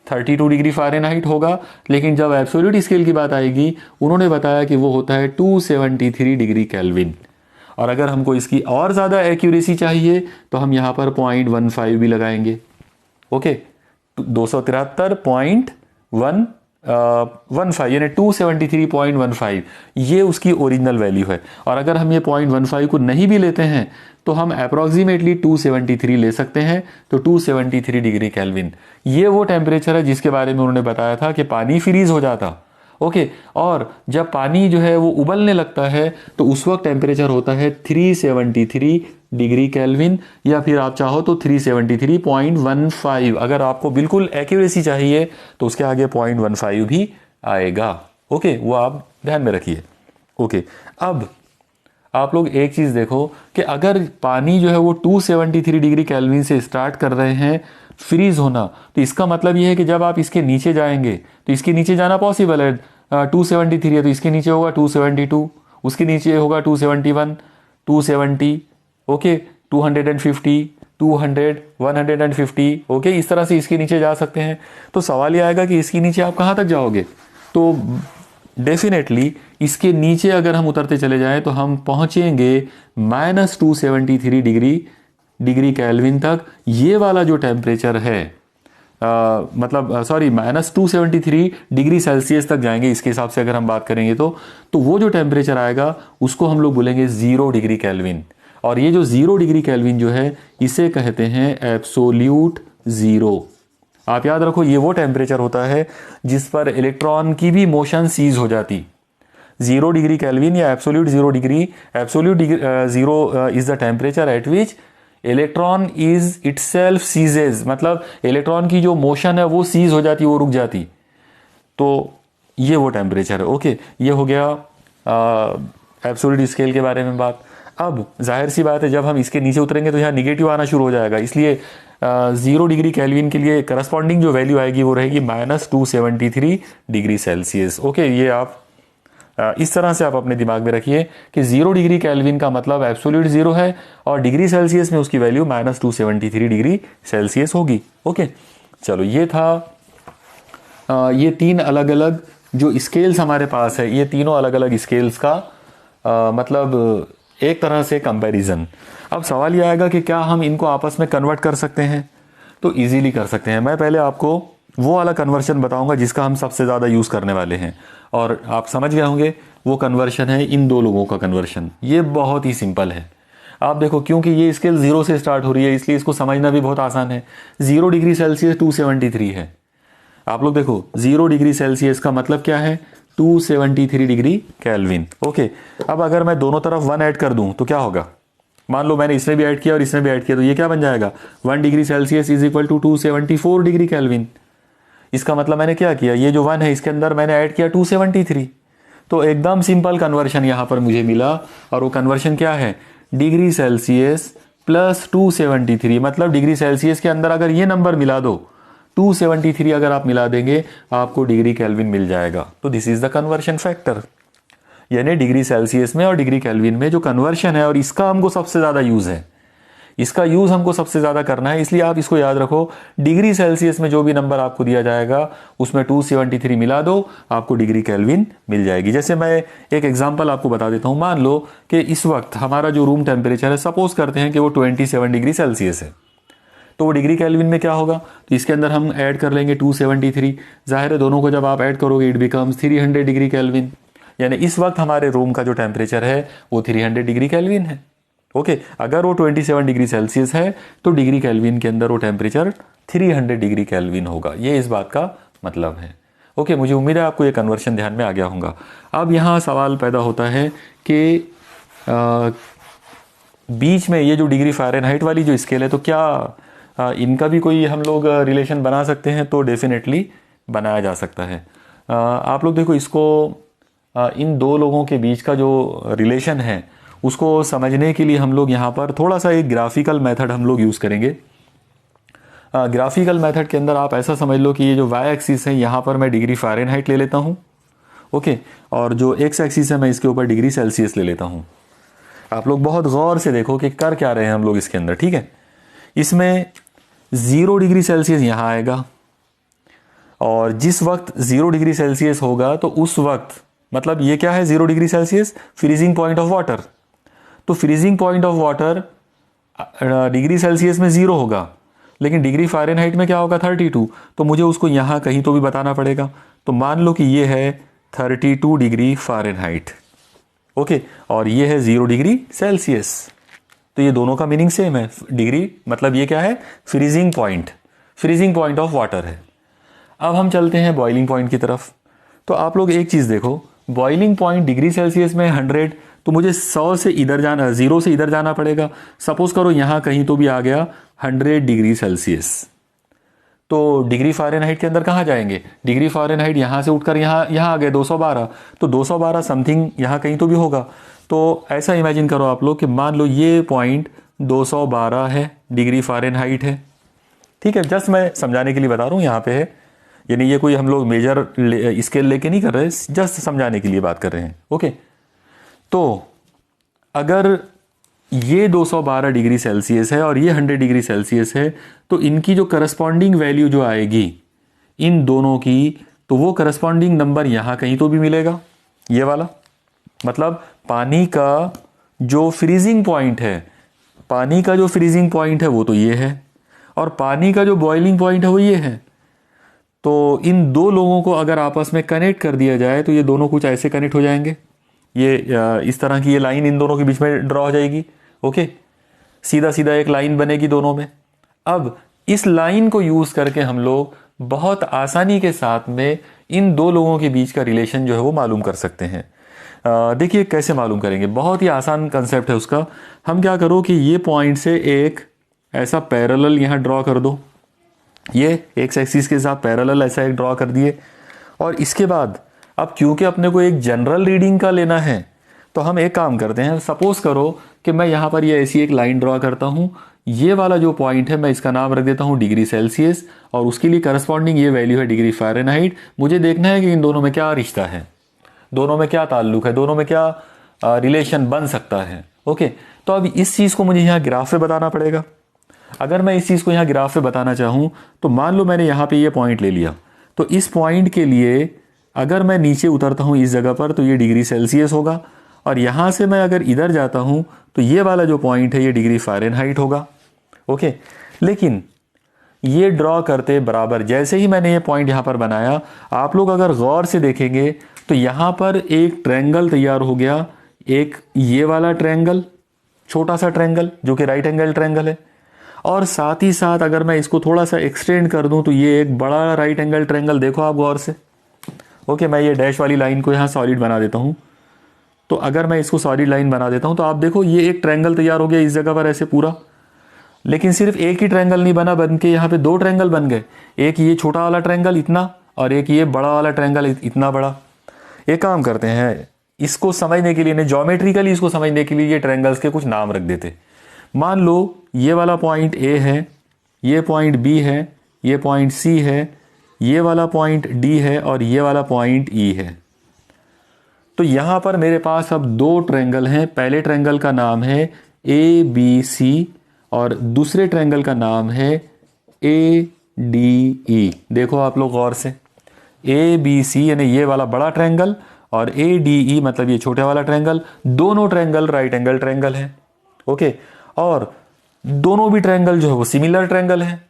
32 डिग्री फ़ारेनहाइट होगा, लेकिन जब एब्सोल्यूट स्केल की बात आएगी उन्होंने बताया कि वो होता है 273 डिग्री केल्विन। और अगर हमको इसकी और ज़्यादा एक्यूरेसी चाहिए तो हम यहाँ पर 0.15 भी लगाएंगे। ओके, 273.15 यानी 273.15 ये उसकी ओरिजिनल वैल्यू है। और अगर हम ये 0.15 को नहीं भी लेते हैं तो हम अप्रॉक्सीमेटली 273 ले सकते हैं। तो 273 डिग्री केल्विन ये वो टेम्परेचर है जिसके बारे में उन्होंने बताया था कि पानी फ्रीज हो जाता। ओके, और जब पानी जो है वो उबलने लगता है तो उस वक्त टेम्परेचर होता है 373 डिग्री केल्विन, या फिर आप चाहो तो 373.15। अगर आपको बिल्कुल एक्यूरेसी चाहिए तो उसके आगे 0.15 भी आएगा। ओके, वो आप ध्यान में रखिए। ओके, अब आप लोग एक चीज़ देखो कि अगर पानी जो है वो 273 डिग्री केल्विन से स्टार्ट कर रहे हैं फ्रीज होना, तो इसका मतलब ये है कि जब आप इसके नीचे जाएंगे तो इसके नीचे जाना पॉसिबल है। 273 है तो इसके नीचे होगा 272, उसके नीचे होगा 271, 270, ओके, 250, 200, 150, ओके, इस तरह से इसके नीचे जा सकते हैं। तो सवाल ये आएगा कि इसके नीचे आप कहाँ तक जाओगे। तो डेफिनेटली इसके नीचे अगर हम उतरते चले जाएं तो हम पहुंचेंगे -273 डिग्री केल्विन तक। ये वाला जो टेम्परेचर है मतलब सॉरी -273 डिग्री सेल्सियस तक जाएंगे इसके हिसाब से अगर हम बात करेंगे तो वो जो टेम्परेचर आएगा उसको हम लोग बोलेंगे 0 डिग्री केल्विन। और ये जो 0 डिग्री केल्विन जो है इसे कहते हैं एब्सोल्यूट ज़ीरो। आप याद रखो ये वो टेम्परेचर होता है जिस पर इलेक्ट्रॉन की भी मोशन सीज हो जाती। 0 डिग्री केल्विन या absolute zero is the temperature at which electron is itself सीजेज, मतलब इलेक्ट्रॉन की जो मोशन है वो सीज हो जाती, वो रुक जाती। तो ये वो टेम्परेचर है। ओके, ये हो गया एब्सोल्यूट स्केल के बारे में बात। अब जाहिर सी बात है जब हम इसके नीचे उतरेंगे तो यहाँ निगेटिव आना शुरू हो जाएगा, इसलिए 0 डिग्री केल्विन के लिए करस्पॉन्डिंग जो वैल्यू आएगी वो रहेगी -273 डिग्री सेल्सियस। ओके, ये आप इस तरह से आप अपने दिमाग में रखिए कि 0 डिग्री केल्विन का मतलब एब्सोल्यूट ज़ीरो है और डिग्री सेल्सियस में उसकी वैल्यू -273 डिग्री सेल्सियस होगी। ओके, चलो ये था ये 3 अलग अलग जो स्केल्स हमारे पास है, ये तीनों अलग अलग स्केल्स का मतलब एक तरह से कंपैरिजन। अब सवाल ये आएगा कि क्या हम इनको आपस में कन्वर्ट कर सकते हैं? तो इजीली कर सकते हैं। मैं पहले आपको वो वाला कन्वर्शन बताऊंगा जिसका हम सबसे ज़्यादा यूज़ करने वाले हैं, और आप समझ गए होंगे वो कन्वर्शन है इन दो लोगों का कन्वर्शन। ये बहुत ही सिंपल है। आप देखो क्योंकि ये स्केल 0 से स्टार्ट हो रही है इसलिए इसको समझना भी बहुत आसान है। 0 डिग्री सेल्सियस 273 है। आप लोग देखो 0 डिग्री सेल्सियस का मतलब क्या है? 273 डिग्री केल्विन। ओके, अब अगर मैं दोनों तरफ 1 ऐड कर दूं तो क्या होगा? मान लो मैंने इसमें भी ऐड किया और इसमें भी ऐड किया, तो ये क्या बन जाएगा? 1 degree Celsius is equal to 274 degree Kelvin. इसका मतलब मैंने क्या किया, ये जो 1 है इसके अंदर मैंने ऐड किया 273। तो एकदम सिंपल कन्वर्शन यहां पर मुझे मिला, और वो कन्वर्शन क्या है? डिग्री सेल्सियस प्लस 273, मतलब डिग्री सेल्सियस के अंदर अगर ये नंबर मिला दो 273 अगर आप मिला देंगे आपको डिग्री केल्विन मिल जाएगा। तो this is the conversion factor, यानी डिग्री सेल्सियस में और डिग्री केल्विन में जो कन्वर्शन है, और इसका हमको सबसे ज़्यादा यूज़ है, इसका यूज़ हमको सबसे ज़्यादा करना है। इसलिए आप इसको याद रखो, डिग्री सेल्सियस में जो भी नंबर आपको दिया जाएगा उसमें 273 मिला दो, आपको डिग्री केल्विन मिल जाएगी। जैसे मैं एक एग्जांपल आपको बता देता हूँ। मान लो कि इस वक्त हमारा जो रूम टेम्परेचर है, सपोज करते हैं कि वो 27 डिग्री सेल्सियस है, तो वो डिग्री केल्विन में क्या होगा? तो इसके अंदर हम ऐड कर लेंगे 273। जाहिर है दोनों को जब आप ऐड करोगे इट बिकम्स 300 डिग्री केल्विन, यानी इस वक्त हमारे रूम का जो टेम्परेचर है वो 300 डिग्री केल्विन है। ओके, अगर वो 27 डिग्री सेल्सियस है तो डिग्री केल्विन के अंदर वो टेम्परेचर 300 डिग्री केल्विन होगा। ये इस बात का मतलब है। ओके, मुझे उम्मीद है आपको ये कन्वर्शन ध्यान में आ गया होगा। अब यहाँ सवाल पैदा होता है कि बीच में ये जो डिग्री फ़ारेनहाइट वाली जो स्केल है, तो क्या इनका भी कोई हम लोग रिलेशन बना सकते हैं? तो डेफिनेटली बनाया जा सकता है। आप लोग देखो इसको इन दो लोगों के बीच का जो रिलेशन है उसको समझने के लिए हम लोग यहाँ पर थोड़ा सा एक ग्राफिकल मेथड हम लोग यूज़ करेंगे। ग्राफिकल मेथड के अंदर आप ऐसा समझ लो कि ये जो वाई एक्सिस है यहाँ पर मैं डिग्री फ़ारेनहाइट ले लेता हूँ, ओके, और जो एक्स एक्सिस है मैं इसके ऊपर डिग्री सेल्सियस ले लेता हूँ। आप लोग बहुत गौर से देखो कि कर क्या रहे हैं हम लोग इसके अंदर, ठीक है। इसमें 0 डिग्री सेल्सियस यहाँ आएगा, और जिस वक्त 0 डिग्री सेल्सियस होगा तो उस वक्त मतलब ये क्या है? 0 degree Celsius freezing point of water. तो freezing point of water degree Celsius में 0 होगा, लेकिन डिग्री फ़ारेनहाइट में क्या होगा? 32। तो मुझे उसको यहाँ कहीं तो भी बताना पड़ेगा। तो मान लो कि ये है 32 डिग्री फ़ारेनहाइट, ओके, और ये है 0 डिग्री सेल्सियस। तो ये दोनों का मीनिंग सेम है। डिग्री मतलब ये क्या है? फ्रीजिंग पॉइंट ऑफ वाटर है। अब हम चलते हैं बॉइलिंग पॉइंट की तरफ। तो आप लोग एक चीज़ देखो, बॉइलिंग पॉइंट डिग्री सेल्सियस में 100, तो मुझे 100 से इधर जाना, 0 से इधर जाना पड़ेगा। सपोज करो यहाँ कहीं तो भी आ गया 100 डिग्री सेल्सियस, तो डिग्री फ़ारेनहाइट के अंदर कहाँ जाएंगे? डिग्री फ़ारेनहाइट यहाँ से उठकर यहाँ आ गए 212, तो 212 समथिंग यहाँ कहीं तो भी होगा। तो ऐसा इमेजिन करो आप लोग कि मान लो ये पॉइंट 212 है, डिग्री फ़ारेनहाइट है। ठीक है, जस्ट मैं समझाने के लिए बता रहा हूँ, यहाँ पे है, यानी ये कोई हम लोग मेजर स्केल लेके नहीं कर रहे, जस्ट समझाने के लिए बात कर रहे हैं। ओके, तो अगर ये 212 डिग्री सेल्सियस है और ये 100 डिग्री सेल्सियस है, तो इनकी जो करस्पॉन्डिंग वैल्यू जो आएगी इन दोनों की, तो वो करस्पॉन्डिंग नंबर यहाँ कहीं तो भी मिलेगा, ये वाला। मतलब पानी का जो फ्रीजिंग पॉइंट है, पानी का जो फ्रीजिंग पॉइंट है वो तो ये है, और पानी का जो बॉइलिंग पॉइंट है वो ये है। तो इन दो लोगों को अगर आपस में कनेक्ट कर दिया जाए तो ये दोनों कुछ ऐसे कनेक्ट हो जाएंगे, ये इस तरह की ये लाइन इन दोनों के बीच में ड्रॉ हो जाएगी। ओके, सीधा सीधा एक लाइन बनेगी दोनों में। अब इस लाइन को यूज करके हम लोग बहुत आसानी के साथ में इन दो लोगों के बीच का रिलेशन जो है वो मालूम कर सकते हैं। देखिए कैसे मालूम करेंगे, बहुत ही आसान कंसेप्ट है उसका। हम क्या करो कि ये पॉइंट से एक ऐसा पैरेलल यहाँ ड्रॉ कर दो, ये एक्स एक्सिस के साथ पैरेलल ऐसा एक ड्रॉ कर दिए। और इसके बाद अब क्योंकि अपने को एक जनरल रीडिंग का लेना है, तो हम एक काम करते हैं, सपोज करो कि मैं यहाँ पर ये ऐसी एक लाइन ड्रॉ करता हूँ, ये वाला जो पॉइंट है मैं इसका नाम रख देता हूँ डिग्री सेल्सियस, और उसके लिए करस्पॉन्डिंग ये वैल्यू है डिग्री फ़ारेनहाइट। मुझे देखना है कि इन दोनों में क्या रिश्ता है, दोनों में क्या ताल्लुक है, दोनों में क्या रिलेशन बन सकता है। ओके, तो अब इस चीज़ को मुझे यहाँ ग्राफ पे बताना पड़ेगा। अगर मैं इस चीज़ को यहाँ ग्राफ पे बताना चाहूँ, तो मान लो मैंने यहाँ पे ये पॉइंट ले लिया, तो इस पॉइंट के लिए अगर मैं नीचे उतरता हूँ इस जगह पर तो ये डिग्री सेल्सियस होगा, और यहाँ से मैं अगर इधर जाता हूँ तो ये वाला जो पॉइंट है ये डिग्री फ़ारेनहाइट होगा। ओके, लेकिन ये ड्रॉ करते बराबर जैसे ही मैंने ये पॉइंट यहाँ पर बनाया, आप लोग अगर गौर से देखेंगे तो यहाँ पर एक ट्रायंगल तैयार हो गया, एक ये वाला ट्रायंगल, छोटा सा ट्रायंगल जो कि राइट एंगल ट्रायंगल है, और साथ ही साथ अगर मैं इसको थोड़ा सा एक्सटेंड कर दूं तो ये एक बड़ा राइट एंगल ट्रायंगल, देखो आप गौर से। ओके, मैं ये डैश वाली लाइन को यहाँ सॉलिड बना देता हूँ, तो अगर मैं इसको सॉलिड लाइन बना देता हूँ तो आप देखो ये एक ट्रायंगल तैयार हो गया इस जगह पर ऐसे पूरा। लेकिन सिर्फ एक ही ट्रायंगल नहीं बना, बन के यहाँ पे दो ट्रायंगल बन गए, एक ये छोटा वाला ट्रायंगल इतना, और एक ये बड़ा वाला ट्रायंगल इतना बड़ा। एक काम करते हैं, इसको समझने के लिए, ज्योमेट्रिकली इसको समझने के लिए ये ट्रायंगल्स के कुछ नाम रख देते। मान लो ये वाला पॉइंट ए है, ये पॉइंट बी है, ये पॉइंट सी है, ये वाला पॉइंट डी है, और ये वाला पॉइंट ई है। तो यहाँ पर मेरे पास अब दो ट्रायंगल हैं। पहले ट्रायंगल का नाम है ए बी सी, और दूसरे ट्रायंगल का नाम है ए डी ई। देखो आप लोग गौर से, ए बी सी यानी ये वाला बड़ा ट्रायंगल, और ए डी ई मतलब ये छोटे वाला ट्रायंगल। दोनों ट्रायंगल राइट एंगल ट्रायंगल है। ओके, और दोनों भी ट्रायंगल जो है वो सिमिलर ट्रायंगल है।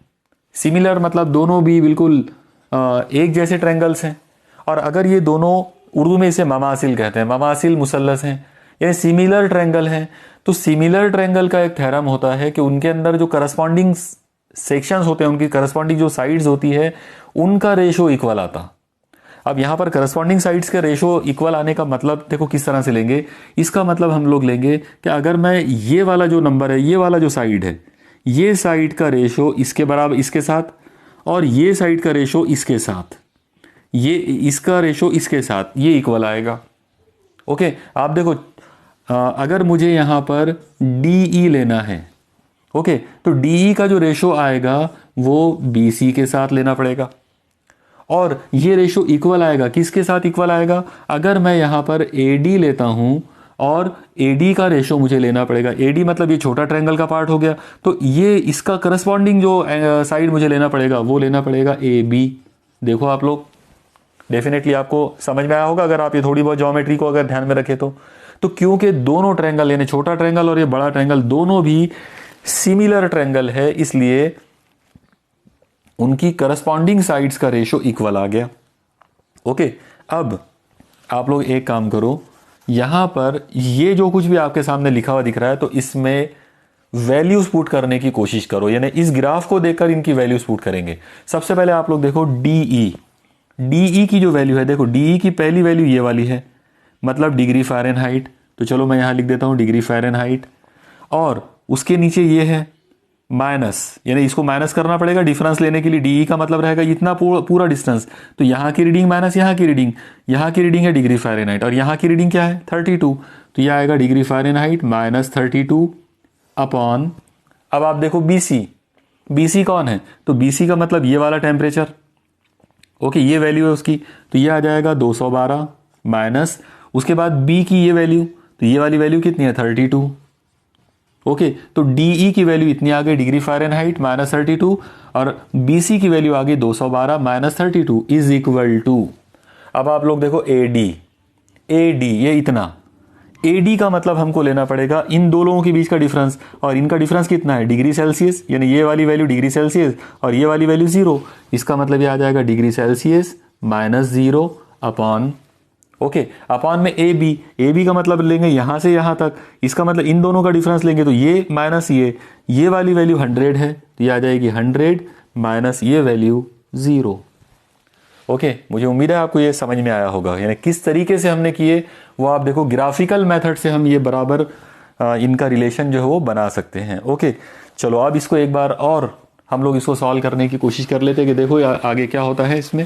सिमिलर मतलब दोनों भी बिल्कुल एक जैसे ट्रायंगल्स हैं। और अगर ये दोनों, उर्दू में इसे ममासिल कहते हैं, ममासिल मुसल्लस हैं, ये सिमिलर ट्रायंगल हैं, तो सिमिलर ट्रायंगल का एक थ्योरम होता है कि उनके अंदर जो करस्पॉन्डिंग सेक्शंस होते हैं, उनकी करस्पॉन्डिंग जो साइड्स होती है, उनका रेशो इक्वल आता। अब यहाँ पर करस्पॉन्डिंग साइड्स के रेशो इक्वल आने का मतलब देखो किस तरह से लेंगे। इसका मतलब हम लोग लेंगे कि अगर मैं ये वाला जो नंबर है, ये वाला जो साइड है, ये साइड का रेशो इसके बराबर इसके साथ, और ये साइड का रेशो इसके साथ, ये इसका रेशो इसके साथ, ये इक्वल आएगा। ओके, आप देखो अगर मुझे यहाँ पर डी ई लेना है, ओके, तो डी ई का जो रेशो आएगा वो बी सी के साथ लेना पड़ेगा, और ये रेशो इक्वल आएगा। किसके साथ इक्वल आएगा? अगर मैं यहाँ पर ए डी लेता हूँ और ए डी का रेशो मुझे लेना पड़ेगा, ए डी मतलब ये छोटा ट्रायंगल का पार्ट हो गया, तो ये इसका करस्पॉन्डिंग जो साइड मुझे लेना पड़ेगा वो लेना पड़ेगा ए बी। देखो आप लोग, डेफिनेटली आपको समझ में आया होगा अगर आप ये थोड़ी बहुत ज्योमेट्री को अगर ध्यान में रखें तो क्योंकि दोनों ट्रायंगल यानी छोटा ट्रायंगल और ये बड़ा ट्रायंगल दोनों भी सिमिलर ट्रायंगल है, इसलिए उनकी करस्पॉन्डिंग साइड्स का रेशो इक्वल आ गया। ओके, अब आप लोग एक काम करो, यहां पर ये जो कुछ भी आपके सामने लिखा हुआ दिख रहा है तो इसमें वैल्यूज पुट करने की कोशिश करो, यानी इस ग्राफ को देखकर इनकी वैल्यूज पुट करेंगे। सबसे पहले आप लोग देखो डीई की जो वैल्यू है, देखो डीई की पहली वैल्यू ये वाली है, मतलब डिग्री फ़ारेनहाइट। तो चलो मैं यहां लिख देता हूं डिग्री फ़ारेनहाइट, और उसके नीचे ये है माइनस, यानी इसको माइनस करना पड़ेगा डिफरेंस लेने के लिए। डीई का मतलब रहेगा इतना पूरा डिस्टेंस, तो यहाँ की रीडिंग माइनस यहाँ की रीडिंग है डिग्री फ़ारेनहाइट, और यहाँ की रीडिंग क्या है 32, तो यह आएगा डिग्री फ़ारेनहाइट -32 अपॉन, अब आप देखो BC कौन है, तो BC का मतलब ये वाला टेम्परेचर, ओके, ये वैल्यू है उसकी, तो ये आ जाएगा 212 माइनस उसके बाद B की ये वैल्यू, तो ये वाली वैल्यू कितनी है 32, ओके, तो DE की वैल्यू इतनी आ गई डिग्री फ़ारेनहाइट -32 और BC की वैल्यू आ गई 212 -32 इज इक्वल टू, अब आप लोग देखो AD ये इतना, AD का मतलब हमको लेना पड़ेगा इन दो लोगों के बीच का डिफरेंस, और इनका डिफरेंस कितना है डिग्री सेल्सियस, यानी ये वाली वैल्यू डिग्री सेल्सियस और ये वाली वैल्यू 0, इसका मतलब ये आ जाएगा degree Celsius -0 upon, okay, upon में AB का मतलब लेंगे यहां से यहां तक, इसका मतलब इन दोनों का डिफरेंस लेंगे तो ये माइनस ये वाली वैल्यू 100 है तो ये आ जाएगी 100 माइनस ये वैल्यू 0, ओके। मुझे उम्मीद है आपको ये समझ में आया होगा, यानी किस तरीके से हमने किए वो आप देखो, ग्राफिकल मेथड से हम ये बराबर इनका रिलेशन जो है वो बना सकते हैं, ओके। चलो अब इसको एक बार और हम लोग इसको सॉल्व करने की कोशिश कर लेते हैं कि देखो आगे क्या होता है इसमें।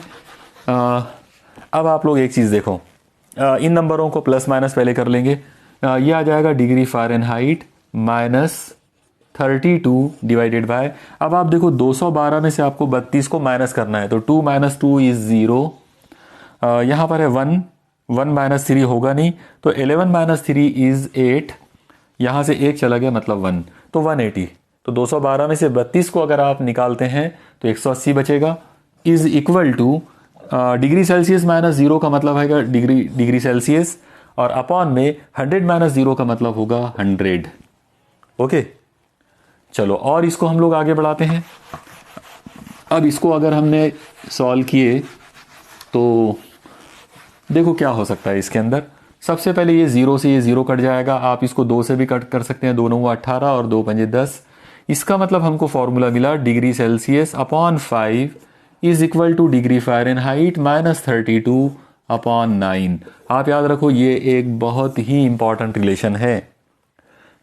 अब आप लोग एक चीज़ देखो, इन नंबरों को प्लस माइनस पहले कर लेंगे, ये आ जाएगा डिग्री फ़ारेनहाइट -32 डिवाइडेड बाय, अब आप देखो 212 में से आपको 32 को माइनस करना है तो 2 - 2 इज 0, यहाँ पर है 1 - 3 होगा नहीं, तो 11 - 3 इज 8, यहाँ से 1 चला गया मतलब 1, तो 180, तो 212 में से 32 को अगर आप निकालते हैं तो 180 बचेगा, is equal two degree Celsius -0 का मतलब है डिग्री सेल्सियस, और अपॉन में 100 - 0 का मतलब होगा 100, ओके। चलो और इसको हम लोग आगे बढ़ाते हैं। अब इसको अगर हमने सॉल्व किए तो देखो क्या हो सकता है इसके अंदर। सबसे पहले ये 0 से ये 0 कट जाएगा, आप इसको 2 से भी कट कर सकते हैं, 2 9 18 और 2 5 10, इसका मतलब हमको फॉर्मूला मिला degree Celsius upon 5 is equal two degree Fahrenheit -32 upon 9। आप याद रखो ये एक बहुत ही इंपॉर्टेंट रिलेशन है।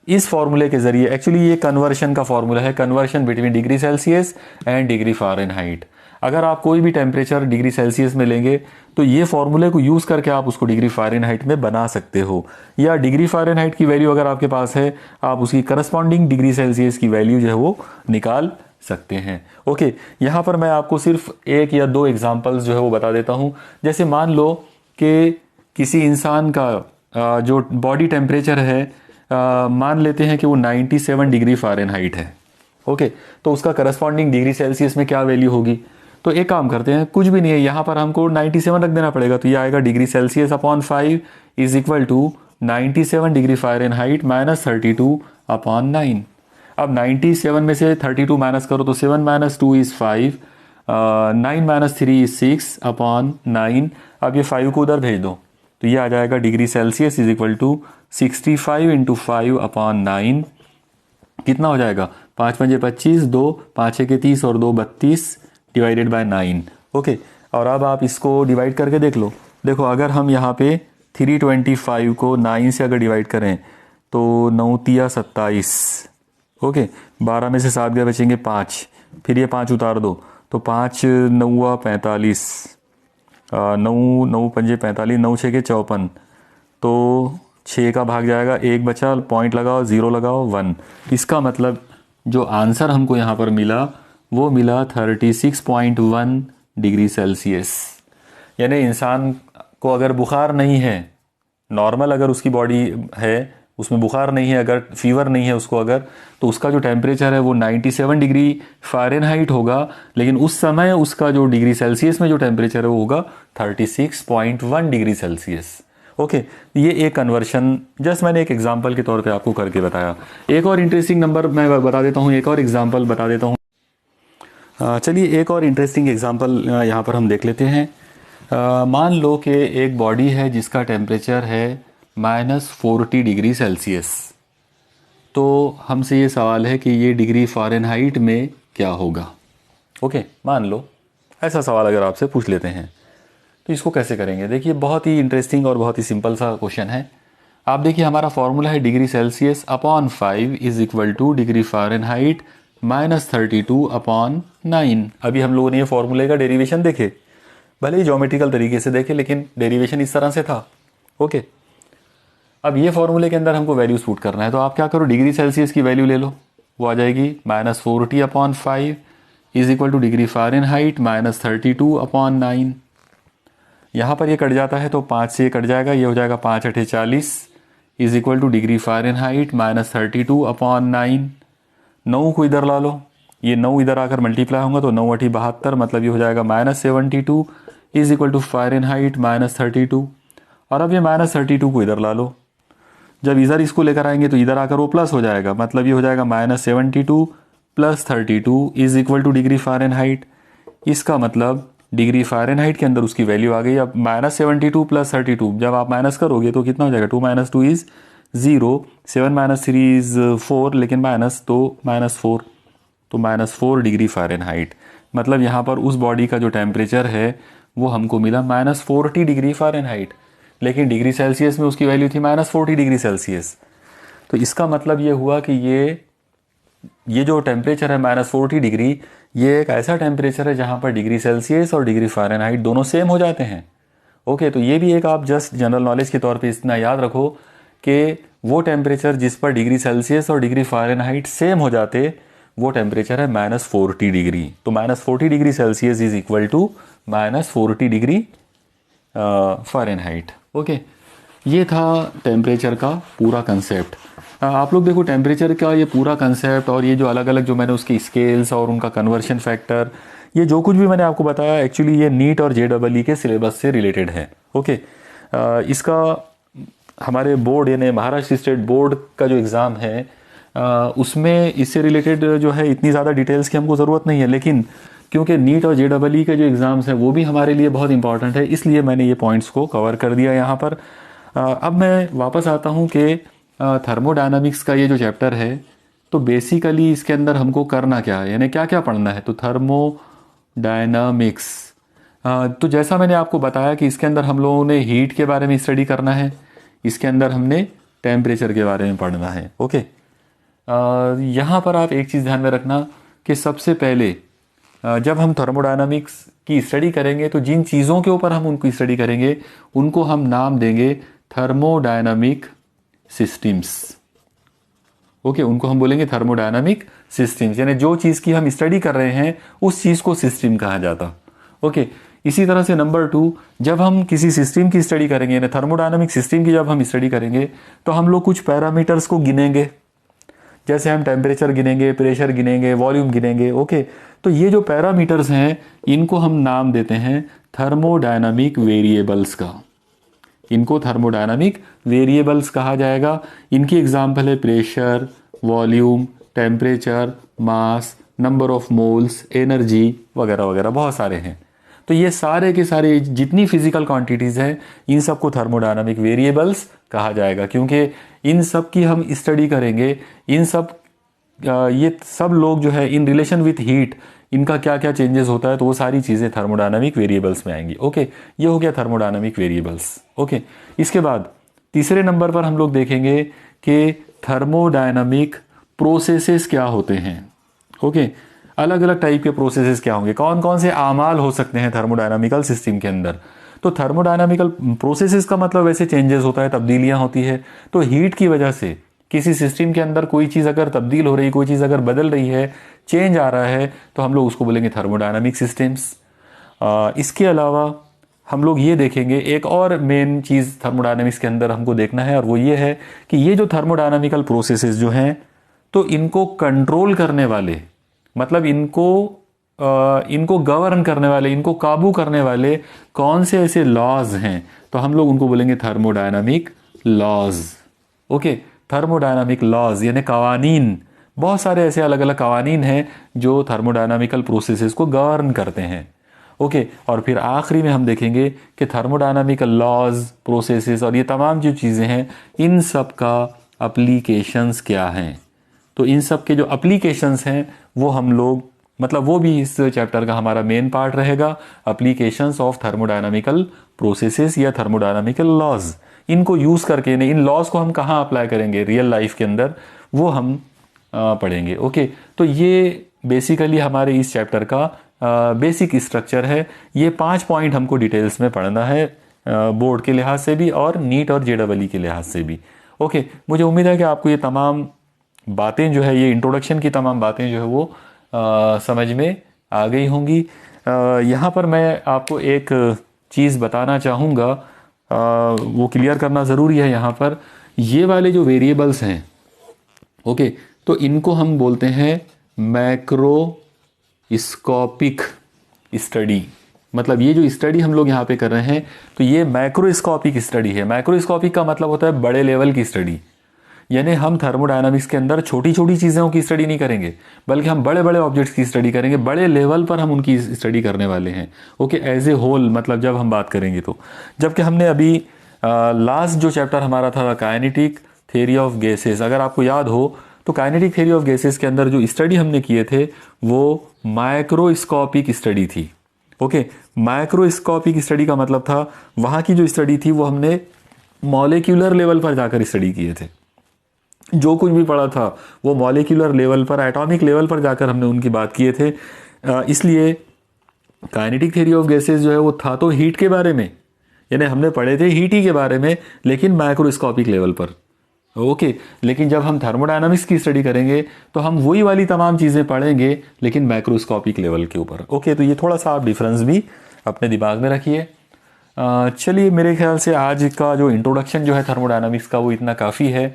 इस फॉर्मूले के जरिए, एक्चुअली ये कन्वर्शन का फॉर्मूला है, conversion between degree Celsius and degree Fahrenheit. अगर आप कोई भी टेम्परेचर डिग्री सेल्सियस में लेंगे तो ये फॉर्मूले को यूज़ करके आप उसको डिग्री फ़ारेनहाइट में बना सकते हो, या डिग्री फ़ारेनहाइट की वैल्यू अगर आपके पास है आप उसकी करस्पॉन्डिंग डिग्री सेल्सियस की वैल्यू जो है वो निकाल सकते हैं, ओके। यहाँ पर मैं आपको सिर्फ 1 या 2 एग्जाम्पल्स जो है वो बता देता हूँ। जैसे मान लो कि किसी इंसान का जो बॉडी टेम्परेचर है, मान लेते हैं कि वो 97 डिग्री फ़ारेनहाइट है, ओके, तो उसका करस्पॉन्डिंग डिग्री सेल्सियस में क्या वैल्यू होगी। तो एक काम करते हैं, कुछ भी नहीं है यहाँ पर हमको 97 रख देना पड़ेगा, तो ये आएगा degree Celsius upon 5 is equal to 97 degree Fahrenheit -32 upon 9। अब 97 में से 32 माइनस करो तो 7 - 2 इज़ 5, 9 - 3 इज़ 6 अपॉन 9। अब ये 5 को उधर भेज दो तो ये आ जाएगा degree Celsius is equal to 65 × 5 upon 9, कितना हो जाएगा 5 × 5 = 25, 2 5 × 6 = 30 और 2 32 डिवाइडेड बाय 9, ओके। और अब आप इसको डिवाइड करके देख लो, देखो अगर हम यहाँ पे 325 को 9 से अगर डिवाइड करें तो 9 × 3 = 27, ओके, 12 में से 7 गए बचेंगे 5, फिर ये 5 उतार दो तो 5 × 9 = 45, 9 9 × 5 = 45, 9 × 6 = 54, तो 6 का भाग जाएगा, 1 बचा, पॉइंट लगाओ, 0 लगाओ, 1। इसका मतलब जो आंसर हमको यहाँ पर मिला वो मिला 36.1 डिग्री सेल्सियस। यानी इंसान को अगर बुखार नहीं है, नॉर्मल अगर उसकी बॉडी है, उसमें बुखार नहीं है, अगर फीवर नहीं है उसको अगर, तो उसका जो टेम्परेचर है वो 97 डिग्री फ़ारेनहाइट होगा, लेकिन उस समय उसका जो डिग्री सेल्सियस में जो टेम्परेचर है वो होगा 36.1 डिग्री सेल्सियस, ओके। ये एक कन्वर्शन जस्ट मैंने एक एग्जांपल के तौर पे आपको करके बताया। एक और इंटरेस्टिंग नंबर मैं बता देता हूँ, एक और एग्जांपल बता देता हूँ। चलिए एक और इंटरेस्टिंग एग्जांपल यहाँ पर हम देख लेते हैं। मान लो कि एक बॉडी है जिसका टेम्परेचर है -40 डिग्री सेल्सियस, तो हमसे ये सवाल है कि ये डिग्री फ़ारेनहाइट में क्या होगा, ओके। मान लो ऐसा सवाल अगर आपसे पूछ लेते हैं तो इसको कैसे करेंगे। देखिए बहुत ही इंटरेस्टिंग और बहुत ही सिंपल सा क्वेश्चन है। आप देखिए हमारा फॉर्मूला है degree Celsius upon 5 is equal two degree Fahrenheit -32 upon 9। अभी हम लोगों ने ये फॉर्मूले का डेरिवेशन देखे, भले ही ज्योमेट्रिकल तरीके से देखे लेकिन डेरिवेशन इस तरह से था, ओके। अब ये फॉर्मूले के अंदर हमको वैल्यूज पुट करना है, तो आप क्या करो, डिग्री सेल्सियस की वैल्यू ले लो, वो आ जाएगी -40/5 is equal two degree Fahrenheit -32/9। यहाँ पर ये कट जाता है तो 5 से ये कट जाएगा, ये हो जाएगा 5 × 8 = 40 is equal two degree Fahrenheit -32/9। 9 को इधर ला लो, ये 9 इधर आकर मल्टीप्लाई होगा तो 9 × 8 = 72, मतलब ये हो जाएगा -72 इज इक्वल टू फ़ारेनहाइट -32। और अब ये -32 को इधर ला लो, जब इधर इसको लेकर आएंगे तो इधर आकर वो प्लस हो जाएगा, मतलब ये हो जाएगा -72 + 32 is equal two degree Fahrenheit. इसका मतलब डिग्री फ़ारेनहाइट के अंदर उसकी वैल्यू आ गई। अब -72 + 32 जब आप माइनस करोगे तो कितना हो जाएगा, 2 - 2 = 0, 7 - 3 = 4, लेकिन माइनस तो -4, तो -4 डिग्री फ़ारेनहाइट। मतलब यहाँ पर उस बॉडी का जो टेम्परेचर है वो हमको मिला -40 डिग्री फ़ारेनहाइट, लेकिन डिग्री सेल्सियस में उसकी वैल्यू थी -40 डिग्री सेल्सियस। तो इसका मतलब ये हुआ कि ये जो टेम्परेचर है -40 डिग्री, ये एक ऐसा टेम्परेचर है जहाँ पर डिग्री सेल्सियस और डिग्री फ़ारेनहाइट दोनों सेम हो जाते हैं। ओके, तो ये भी एक आप जस्ट जनरल नॉलेज के तौर पे इतना याद रखो कि वो टेम्परेचर जिस पर डिग्री सेल्सियस और डिग्री फ़ारेनहाइट सेम हो जाते, वो टेम्परेचर है -40 डिग्री। तो -40 degree Celsius is equal to -40 degree Fahrenheit. Okay, ये था टेम्परेचर का पूरा कंसेप्ट। आप लोग देखो, टेम्परेचर का ये पूरा कंसेप्ट और ये जो अलग अलग जो मैंने उसकी स्केल्स और उनका कन्वर्शन फैक्टर, ये जो कुछ भी मैंने आपको बताया, एक्चुअली ये नीट और JEE के सिलेबस से रिलेटेड है। ओके, इसका हमारे बोर्ड यानी महाराष्ट्र स्टेट बोर्ड का जो एग्ज़ाम है उसमें इससे रिलेटेड जो है इतनी ज़्यादा डिटेल्स की हमको ज़रूरत नहीं है, लेकिन क्योंकि नीट और JEE के जो एग्ज़ाम्स हैं वो भी हमारे लिए बहुत इंपॉर्टेंट है, इसलिए मैंने ये पॉइंट्स को कवर कर दिया यहाँ पर। अब मैं वापस आता हूँ कि थर्मोडायनामिक्स का ये जो चैप्टर है, तो बेसिकली इसके अंदर हमको करना क्या है, यानी क्या क्या पढ़ना है। तो थर्मोडायनामिक्स, तो जैसा मैंने आपको बताया कि इसके अंदर हम लोगों ने हीट के बारे में स्टडी करना है, इसके अंदर हमने टेम्परेचर के बारे में पढ़ना है। ओके, यहाँ पर आप एक चीज़ ध्यान में रखना कि सबसे पहले जब हम थर्मोडायनामिक्स की स्टडी करेंगे तो जिन चीज़ों के ऊपर हम उनको स्टडी करेंगे उनको हम नाम देंगे थर्मोडायनामिक सिस्टम्स। ओके, उनको हम बोलेंगे थर्मोडायनामिक सिस्टम्स, यानी जो चीज़ की हम स्टडी कर रहे हैं उस चीज़ को सिस्टम कहा जाता। ओके, इसी तरह से नंबर 2, जब हम किसी सिस्टम की स्टडी करेंगे यानी थर्मोडायनामिक सिस्टम की जब हम स्टडी करेंगे तो हम लोग कुछ पैरामीटर्स को गिनेंगे, जैसे हम टेम्परेचर गिनेंगे, प्रेशर गिनेंगे, वॉल्यूम गिनेंगे। ओके, तो ये जो पैरामीटर्स हैं इनको हम नाम देते हैं थर्मोडायनामिक वेरिएबल्स का, इनको थर्मोडायनामिक वेरिएबल्स कहा जाएगा। इनकी एग्जाम्पल है pressure, volume, temperature, mass, number of moles, energy वगैरह वगैरह, बहुत सारे हैं। तो ये सारे के सारे जितनी फिजिकल क्वांटिटीज़ हैं इन सब को थर्मोडायनामिक वेरिएबल्स कहा जाएगा, क्योंकि इन सब की हम स्टडी करेंगे। इन सब ये सब लोग जो है इन रिलेशन विथ हीट इनका क्या क्या चेंजेस होता है, तो वो सारी चीज़ें थर्मोडायनामिक वेरिएबल्स में आएंगी। ओके, ये हो गया थर्मोडायनामिक वेरिएबल्स। ओके, इसके बाद तीसरे नंबर पर हम लोग देखेंगे कि थर्मोडायनामिक प्रोसेसेस क्या होते हैं। ओके, अलग अलग टाइप के प्रोसेसेस क्या होंगे, कौन कौन से आमाल हो सकते हैं थर्मोडायनामिकल सिस्टम के अंदर। तो थर्मोडायनामिकल प्रोसेसेस का मतलब वैसे चेंजेस होता है, तब्दीलियाँ होती है। तो हीट की वजह से किसी सिस्टम के अंदर कोई चीज़ अगर तब्दील हो रही है, कोई चीज़ अगर बदल रही है, चेंज आ रहा है, तो हम लोग उसको बोलेंगे थर्मोडायनामिक सिस्टम्स। इसके अलावा हम लोग ये देखेंगे एक और मेन चीज़ थर्मोडायनामिक्स के अंदर हमको देखना है, और वो ये है कि ये जो थर्मोडायनामिकल प्रोसेसेस जो हैं, तो इनको कंट्रोल करने वाले, मतलब इनको गवर्न करने वाले, इनको काबू करने वाले कौन से ऐसे लॉज हैं, तो हम लोग उनको बोलेंगे thermodynamic laws. Okay, thermodynamic laws यानी कवानीन, बहुत सारे ऐसे अलग अलग कवानीन हैं जो थर्मोडायनामिकल प्रोसेसेस को गवर्न करते हैं। ओके, और फिर आखिरी में हम देखेंगे कि थर्मोडायनामिकल लॉज, प्रोसेसेस और ये तमाम जो चीज़ें हैं इन सब का एप्लीकेशंस क्या हैं। तो इन सब के जो एप्लीकेशंस हैं वो हम लोग, मतलब वो भी इस चैप्टर का हमारा मेन पार्ट रहेगा, एप्लीकेशंस ऑफ थर्मोडायनामिकल प्रोसेसेस या थर्मोडायनामिकल लॉज। इनको यूज़ करके, इन लॉज को हम कहाँ अप्लाई करेंगे रियल लाइफ के अंदर, वो हम पढ़ेंगे। ओके, तो ये बेसिकली हमारे इस चैप्टर का बेसिक स्ट्रक्चर है। ये 5 पॉइंट हमको डिटेल्स में पढ़ना है बोर्ड के लिहाज से भी और नीट और JEE के लिहाज से भी। ओके, मुझे उम्मीद है कि आपको ये तमाम बातें जो है, ये इंट्रोडक्शन की तमाम बातें जो है वो समझ में आ गई होंगी। यहाँ पर मैं आपको एक चीज़ बताना चाहूँगा, वो क्लियर करना ज़रूरी है यहाँ पर। ये वाले जो वेरिएबल्स हैं, ओके, तो इनको हम बोलते हैं मैक्रोस्कोपिक स्टडी। मतलब ये जो स्टडी हम लोग यहाँ पे कर रहे हैं, तो ये मैक्रोस्कोपिक स्टडी है। मैक्रोस्कोपिक का मतलब होता है बड़े लेवल की स्टडी, यानी हम थर्मोडायनामिक्स के अंदर छोटी छोटी चीज़ों की स्टडी नहीं करेंगे, बल्कि हम बड़े बड़े ऑब्जेक्ट्स की स्टडी करेंगे, बड़े लेवल पर हम उनकी स्टडी करने वाले हैं। ओके, एज ए होल, मतलब जब हम बात करेंगे तो। जबकि हमने अभी लास्ट जो चैप्टर हमारा था काइनेटिक थ्योरी ऑफ गैसेस, अगर आपको याद हो तो काइनेटिक थ्योरी ऑफ गैसेस के अंदर जो स्टडी हमने किए थे वो माइक्रोस्कोपिक स्टडी थी। ओके, माइक्रोस्कोपिक स्टडी का मतलब था वहाँ की जो स्टडी थी वो हमने मॉलिक्यूलर लेवल पर जाकर स्टडी किए थे। जो कुछ भी पढ़ा था वो मॉलिक्यूलर लेवल पर, एटॉमिक लेवल पर जाकर हमने उनकी बात किए थे। इसलिए काइनेटिक थ्योरी ऑफ गैसेस जो है वो था तो हीट के बारे में, यानी हमने पढ़े थे हीट ही के बारे में, लेकिन माइक्रोस्कोपिक लेवल पर। ओके, लेकिन जब हम थर्मोडायनामिक्स की स्टडी करेंगे तो हम वही वाली तमाम चीज़ें पढ़ेंगे, लेकिन माइक्रोस्कोपिक लेवल के ऊपर। ओके, तो ये थोड़ा सा आप डिफरेंस भी अपने दिमाग में रखिए। चलिए, मेरे ख्याल से आज का जो इंट्रोडक्शन जो है थर्मोडायनामिक्स का वो इतना काफ़ी है।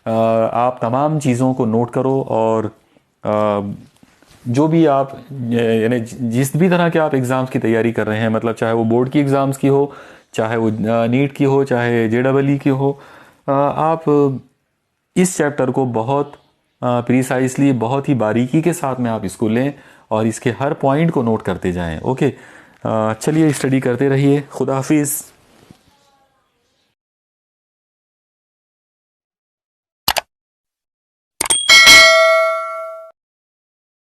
आप तमाम चीज़ों को नोट करो, और जो भी आप, यानी जिस भी तरह के आप एग्ज़ाम्स की तैयारी कर रहे हैं, मतलब चाहे वो बोर्ड की एग्ज़ाम्स की हो, चाहे वो नीट की हो, चाहे JEE की हो, आप इस चैप्टर को बहुत प्रिसाइसली, बहुत ही बारीकी के साथ में आप इसको लें और इसके हर पॉइंट को नोट करते जाएं। ओके, चलिए स्टडी करते रहिए। खुदा हाफिज़।